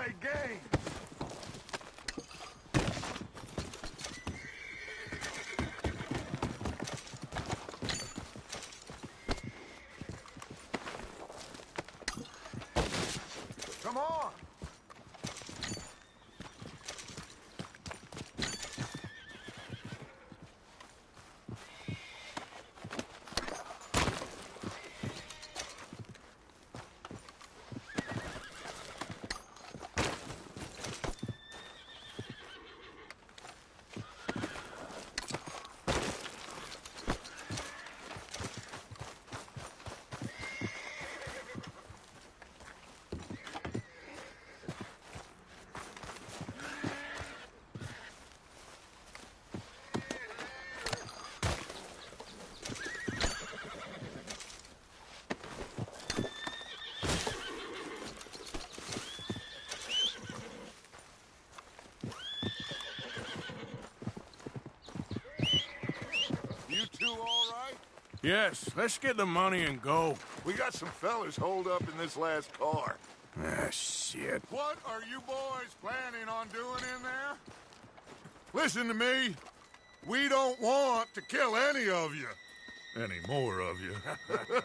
play games. Come on. You two all right? Yes, let's get the money and go. We got some fellas holed up in this last car. Ah, shit. What are you boys planning on doing in there? Listen to me. We don't want to kill any of you. Any more of you.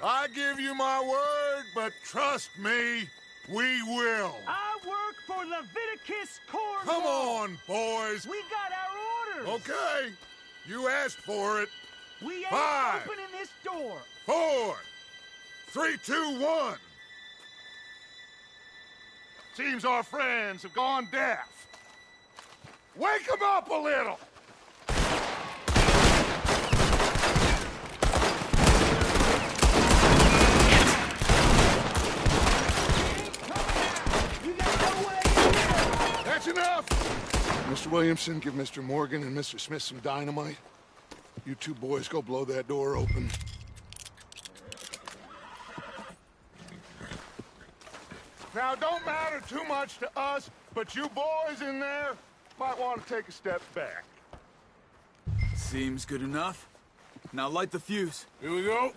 I give you my word, but trust me, we will. I work for Leviticus Cornwall. Come on, boys. We got our orders. Okay. You asked for it. We ain't 5, opening this door. 4, 3, 2, 1. Seems our friends have gone deaf. Wake them up a little! That's enough! Mr. Williamson, give Mr. Morgan and Mr. Smith some dynamite. You two boys go blow that door open. Now, don't matter too much to us, but you boys in there might want to take a step back. Seems good enough. Now light the fuse. Here we go.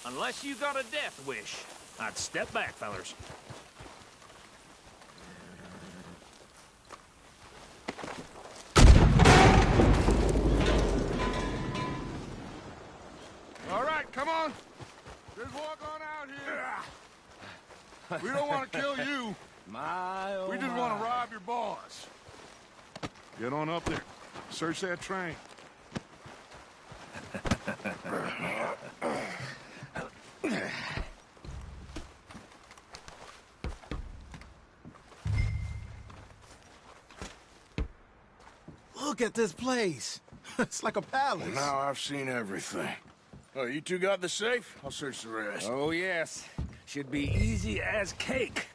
Unless you got a death wish, I'd step back, fellers. All right, come on. Just walk on out here. We don't want to kill you. We just want to rob your boss. Get on up there. Search that train. Look at this place. It's like a palace. Well, now I've seen everything. Oh, you two got the safe? I'll search the rest. Oh, yes. Should be easy as cake.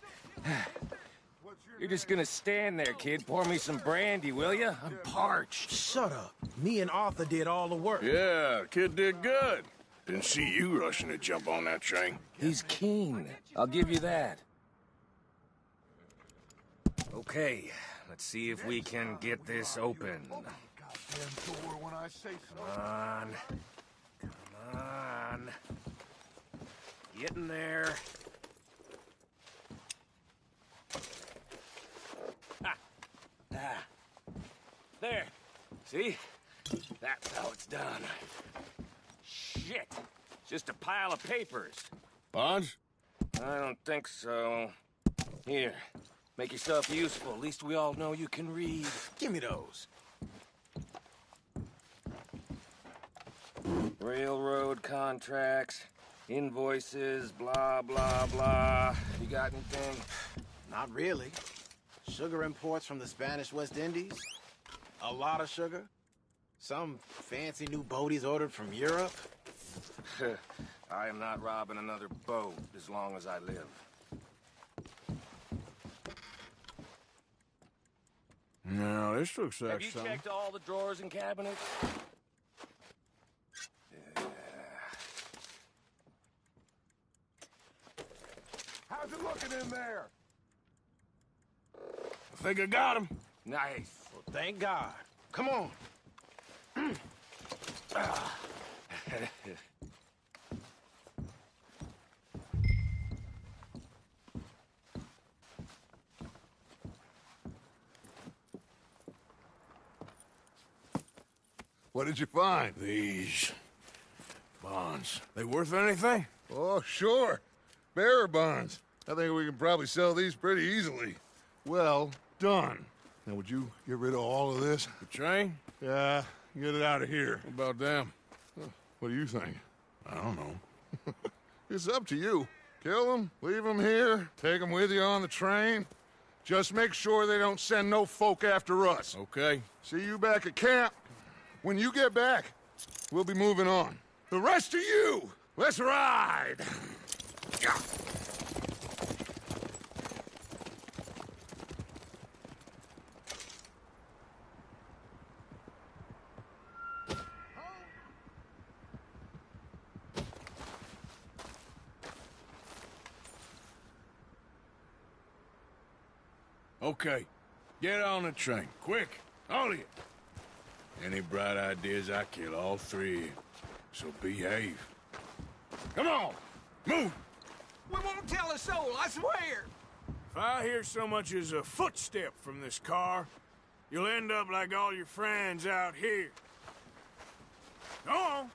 You're just gonna stand there, kid. Pour me some brandy, will you? I'm parched. Shut up. Me and Arthur did all the work. Yeah, kid did good. Didn't see you rushing to jump on that train. He's keen. I'll give you that. Okay, let's see if we can get this open. When I say so. Come on. Come on. Get in there. Ah. There. See? That's how it's done. Shit. Just a pile of papers. Bonds? I don't think so. Here. Make yourself useful. At least we all know you can read. Give me those. Railroad contracts, invoices, blah, blah, blah. You got anything? Not really. Sugar imports from the Spanish West Indies. A lot of sugar. Some fancy new boat he's ordered from Europe. I am not robbing another boat as long as I live. No, this looks like Have you something. checked all the drawers and cabinets? How's it looking in there? I think I got him. Nice. Well, thank God. Come on. What did you find? These bonds. They worth anything? Oh, sure. Bearer bonds. I think we can probably sell these pretty easily. Well done. Now, would you get rid of all of this? The train? Yeah, get it out of here. What about them? What do you think? I don't know. It's up to you. Kill them, leave them here, take them with you on the train. Just make sure they don't send no folk after us. Okay. See you back at camp. When you get back, we'll be moving on. The rest of you, let's ride! Yeah. Okay. Get on the train. Quick. All of you. Any bright ideas, I kill all three of you. So behave. Come on! Move! We won't tell a soul, I swear! If I hear so much as a footstep from this car, you'll end up like all your friends out here. Go on!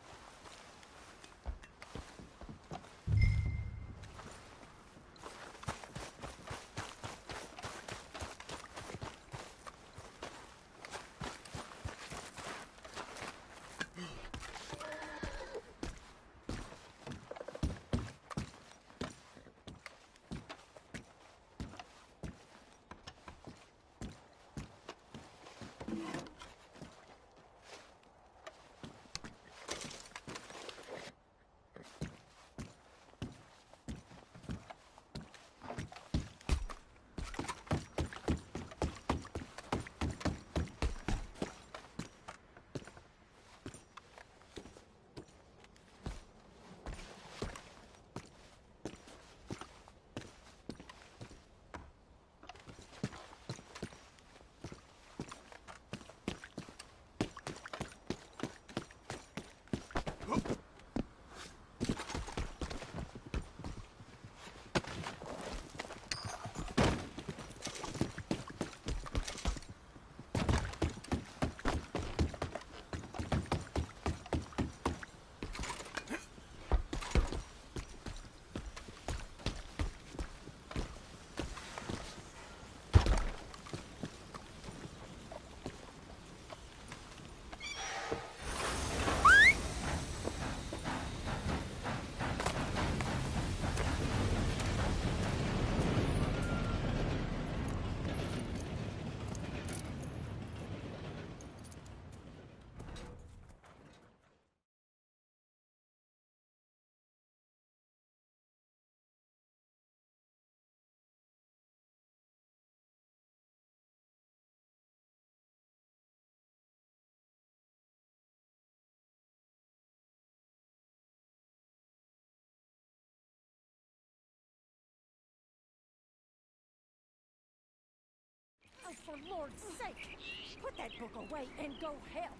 Oh, for Lord's sake, put that book away and go help.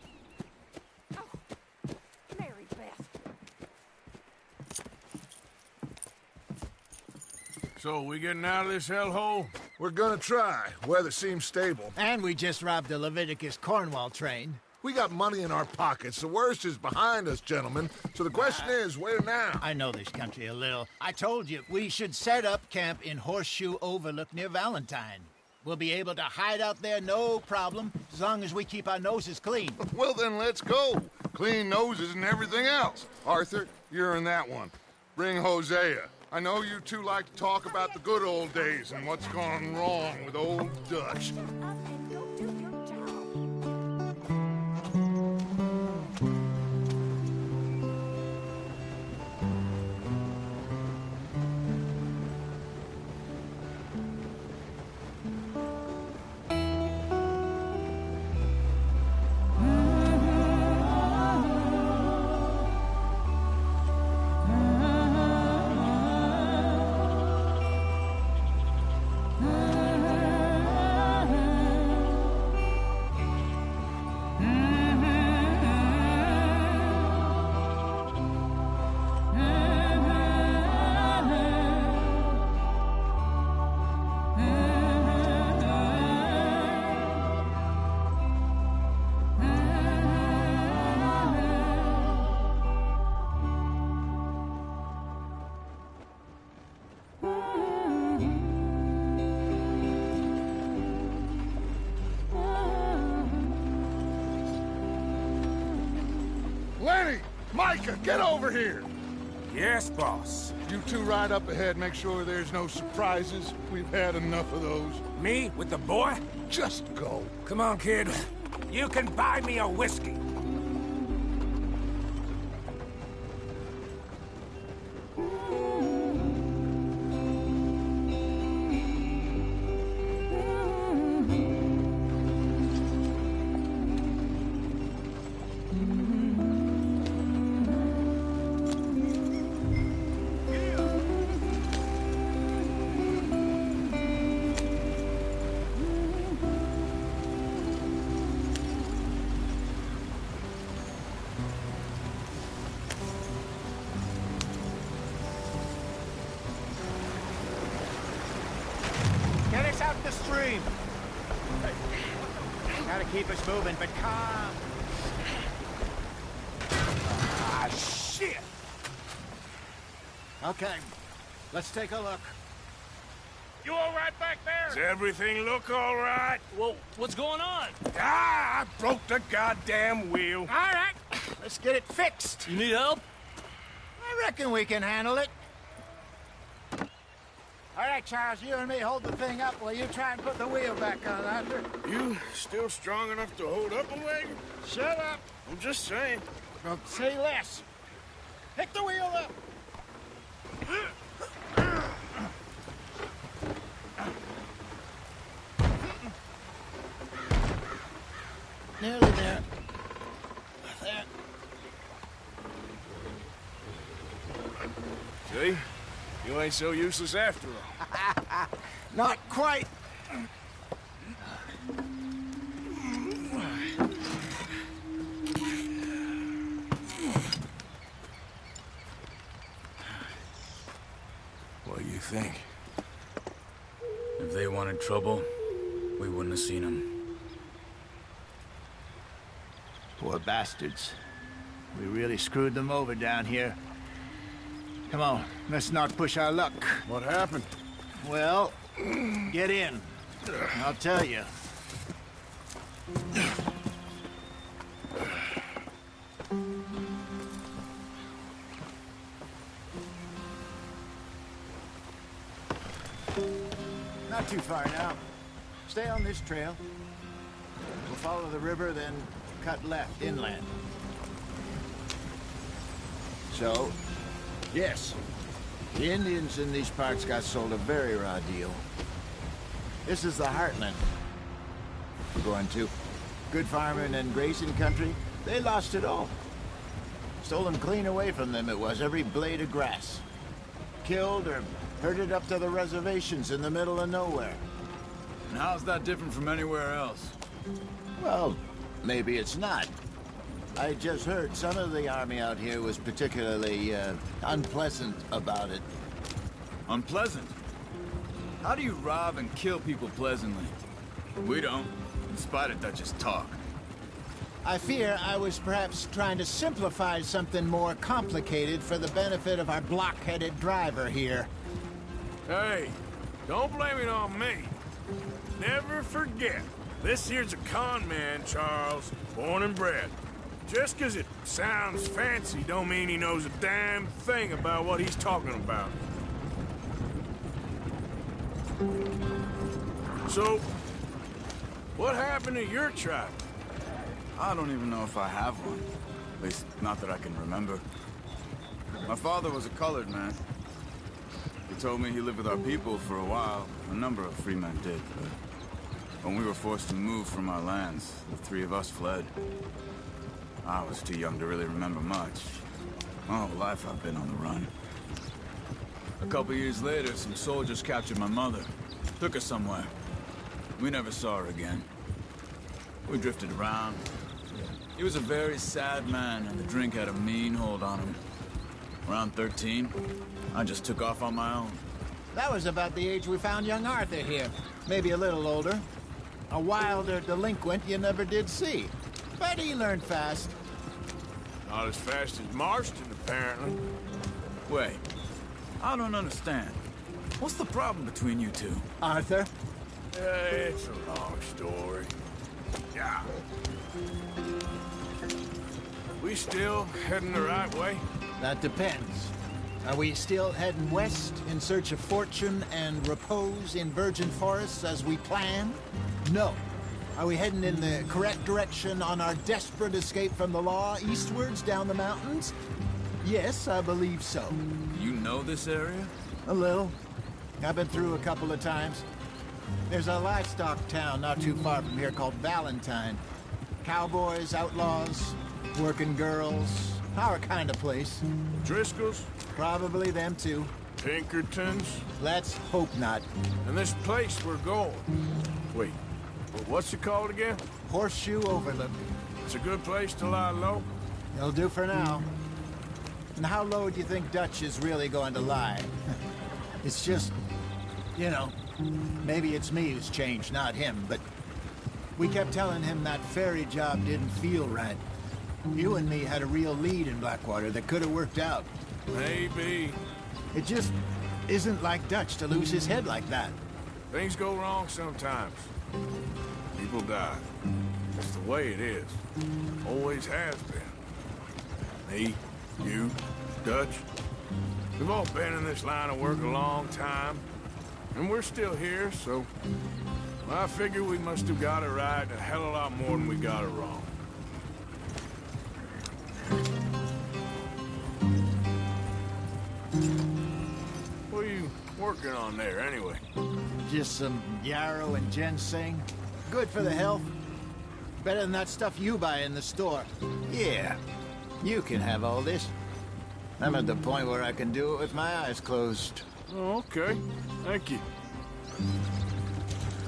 Oh, Mary Beth. So, we getting out of this hellhole? We're gonna try. Weather seems stable. And we just robbed the Leviticus Cornwall train. We got money in our pockets. The worst is behind us, gentlemen. So the question is, where now? I know this country a little. I told you, we should set up camp in Horseshoe Overlook near Valentine. We'll be able to hide out there no problem, as long as we keep our noses clean. Well, then let's go. Clean noses and everything else. Arthur, you're in that one. Bring Hosea. I know you two like to talk about the good old days and what's gone wrong with old Dutch. Micah, get over here! Yes, boss. You two ride up ahead, make sure there's no surprises. We've had enough of those. Me with the boy? Just go. Come on, kid. You can buy me a whiskey. Get us out the stream. Gotta keep us moving, but calm. Ah, shit! Okay, let's take a look. You all right back there? Does everything look all right? Well, what's going on? Ah, I broke the goddamn wheel. All right, let's get it fixed. You need help? I reckon we can handle it. All right, Charles, you and me hold the thing up while you try and put the wheel back on, Arthur. You still strong enough to hold up a wagon? Shut up. I'm just saying. Well, say less. Pick the wheel up. Nearly there. There. See? You ain't so useless after all. Not quite. What do you think? If they wanted trouble, we wouldn't have seen them. Poor bastards. We really screwed them over down here. Come on, let's not push our luck. What happened? Well, get in. I'll tell you. Not too far now. Stay on this trail. We'll follow the river, then cut left inland. So, yes, the Indians in these parts got sold a very raw deal. This is the heartland we're going to. Good farming and grazing country, they lost it all. Stolen clean away from them it was, every blade of grass. Killed or herded up to the reservations in the middle of nowhere. And how's that different from anywhere else? Well, maybe it's not. I just heard some of the army out here was particularly, unpleasant about it. Unpleasant? How do you rob and kill people pleasantly? We don't, in spite of Dutch's talk. I fear I was perhaps trying to simplify something more complicated for the benefit of our block-headed driver here. Hey, don't blame it on me. Never forget, this here's a con man, Charles, born and bred. Just 'cause it sounds fancy don't mean he knows a damn thing about what he's talking about. So, what happened to your tribe? I don't even know if I have one. At least, not that I can remember. My father was a colored man. He told me he lived with our people for a while. A number of free men did, but when we were forced to move from our lands, the three of us fled. I was too young to really remember much. My whole life I've been on the run. A couple years later, some soldiers captured my mother. Took her somewhere. We never saw her again. We drifted around. He was a very sad man, and the drink had a mean hold on him. Around 13, I just took off on my own. That was about the age we found young Arthur here. Maybe a little older. A wilder delinquent you never did see. But he learned fast. Not as fast as Marston, apparently. Wait, I don't understand. What's the problem between you two? Arthur? It's a long story. Yeah. We we still heading the right way? That depends. Are we still heading west in search of fortune and repose in virgin forests as we planned? No. Are we heading in the correct direction on our desperate escape from the law eastwards down the mountains? Yes, I believe so. You know this area? A little. I've been through a couple of times. There's a livestock town not too far from here called Valentine. Cowboys, outlaws, working girls, our kind of place. Driscoll's? Probably them too. Pinkertons? Let's hope not. And this place we're going. Wait, well, what's it called again? Horseshoe Overlook. It's a good place to lie low? It'll do for now. And how low do you think Dutch is really going to lie? It's just, you know, maybe it's me who's changed, not him, but we kept telling him that ferry job didn't feel right. You and me had a real lead in Blackwater that could have worked out. Maybe. It just isn't like Dutch to lose his head like that. Things go wrong sometimes. People die. It's the way it is. Always has been. Me, you, Dutch. We've all been in this line of work a long time. And we're still here, so... well, I figure we must have got it right a hell of a lot more than we got it wrong. What are you working on there, anyway? Just some yarrow and ginseng. Good for the health. Better than that stuff you buy in the store. Yeah, you can have all this. I'm at the point where I can do it with my eyes closed. Oh, okay. Thank you.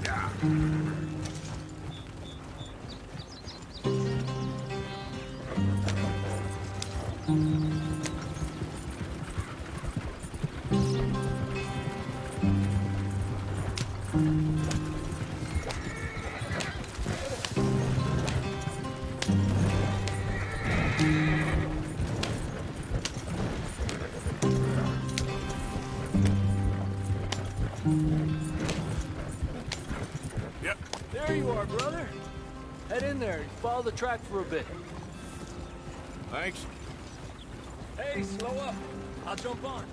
Yeah. There you are, brother. Head in there and follow the track for a bit. Thanks. Hey, slow up. I'll jump on.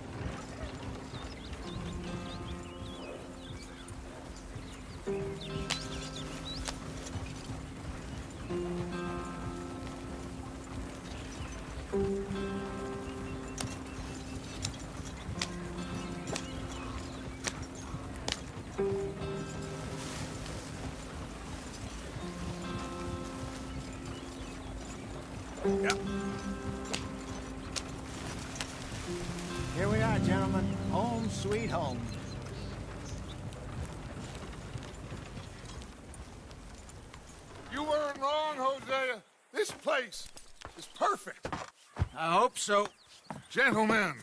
Yeah. Here we are, gentlemen. Home sweet home. You weren't wrong, Hosea. This place is perfect. I hope so. Gentlemen,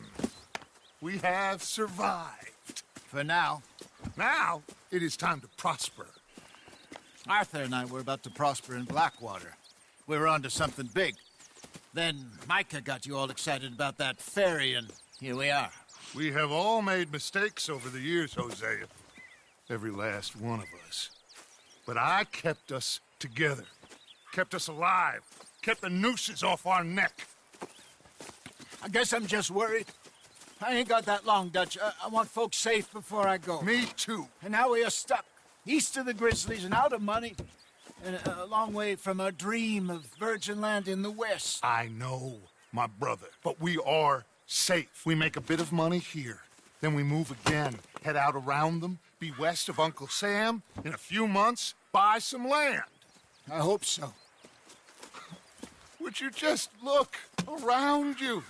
we have survived. For now. Now, it is time to prosper. Arthur and I were about to prosper in Blackwater. We were onto something big. Then Micah got you all excited about that ferry, and here we are. We have all made mistakes over the years, Hosea. Every last one of us. But I kept us together. Kept us alive. Kept the nooses off our neck. I guess I'm just worried. I ain't got that long, Dutch. I want folks safe before I go. Me too. And now we are stuck, east of the Grizzlies and out of money, and a long way from our dream of virgin land in the west. I know, my brother, but we are safe. We make a bit of money here. Then we move again, head out around them, be west of Uncle Sam. In a few months, buy some land. I hope so. Would you just look around you?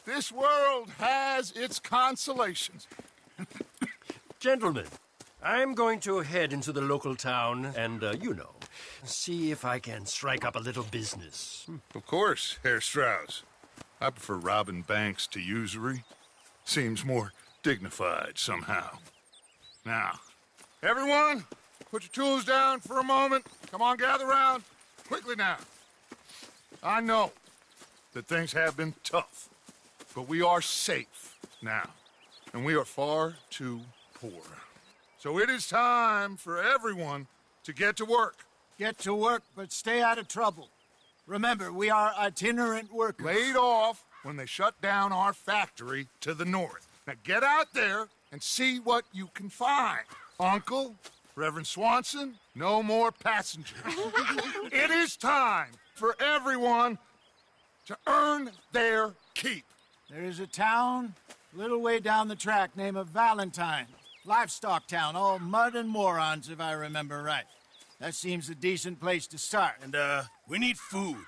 This world has its consolations. Gentlemen, I'm going to head into the local town and, see if I can strike up a little business. Of course, Herr Strauss. I prefer robbing banks to usury. Seems more dignified somehow. Now, everyone, put your tools down for a moment. Come on, gather round. Quickly now. I know that things have been tough, but we are safe now, and we are far too poor. So it is time for everyone to get to work. Get to work, but stay out of trouble. Remember, we are itinerant workers. Laid off when they shut down our factory to the north. Now get out there and see what you can find. Uncle, Reverend Swanson, no more passengers. It is time for everyone to earn their keep. There is a town a little way down the track named Valentine. Livestock town, all mud and morons, if I remember right. That seems a decent place to start. And, we need food.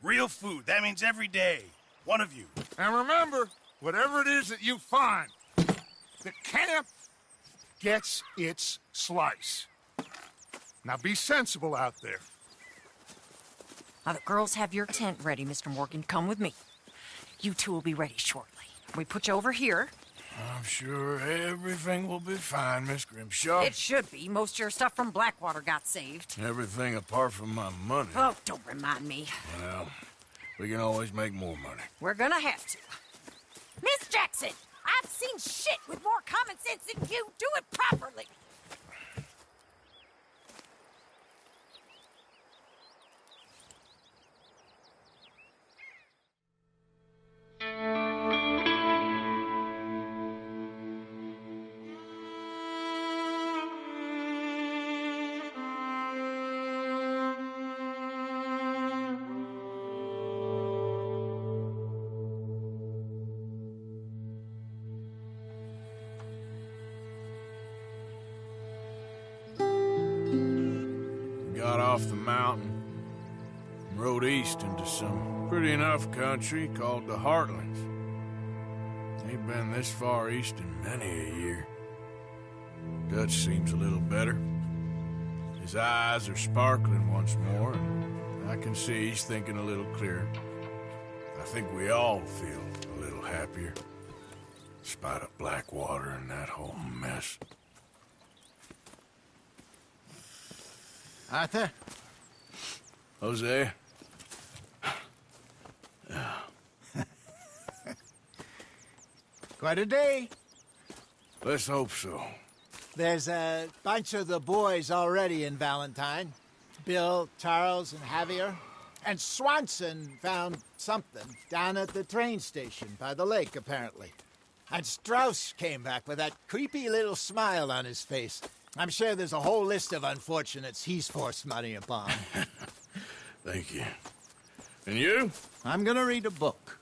Real food. That means every day. One of you. And remember, whatever it is that you find, the camp gets its slice. Now be sensible out there. Now the girls have your tent ready, Mr. Morgan. Come with me. You two will be ready shortly. We put you over here. I'm sure everything will be fine, Miss Grimshaw. It should be. Most of your stuff from Blackwater got saved. Everything apart from my money. Oh, don't remind me. Well, we can always make more money. We're gonna have to. Miss Jackson, I've seen shit with more common sense than you. Do it properly. Got off the mountain and rode east into some pretty enough country called the Heartlands. Ain't been this far east in many a year. Dutch seems a little better. His eyes are sparkling once more, and I can see he's thinking a little clearer. I think we all feel a little happier, in spite of Blackwater and that whole mess. Arthur? Jose? Quite a day. Let's hope so. There's a bunch of the boys already in Valentine. Bill, Charles, and Javier. And Swanson found something down at the train station by the lake, apparently. And Strauss came back with that creepy little smile on his face. I'm sure there's a whole list of unfortunates he's forced money upon. Thank you. And you? I'm gonna read a book.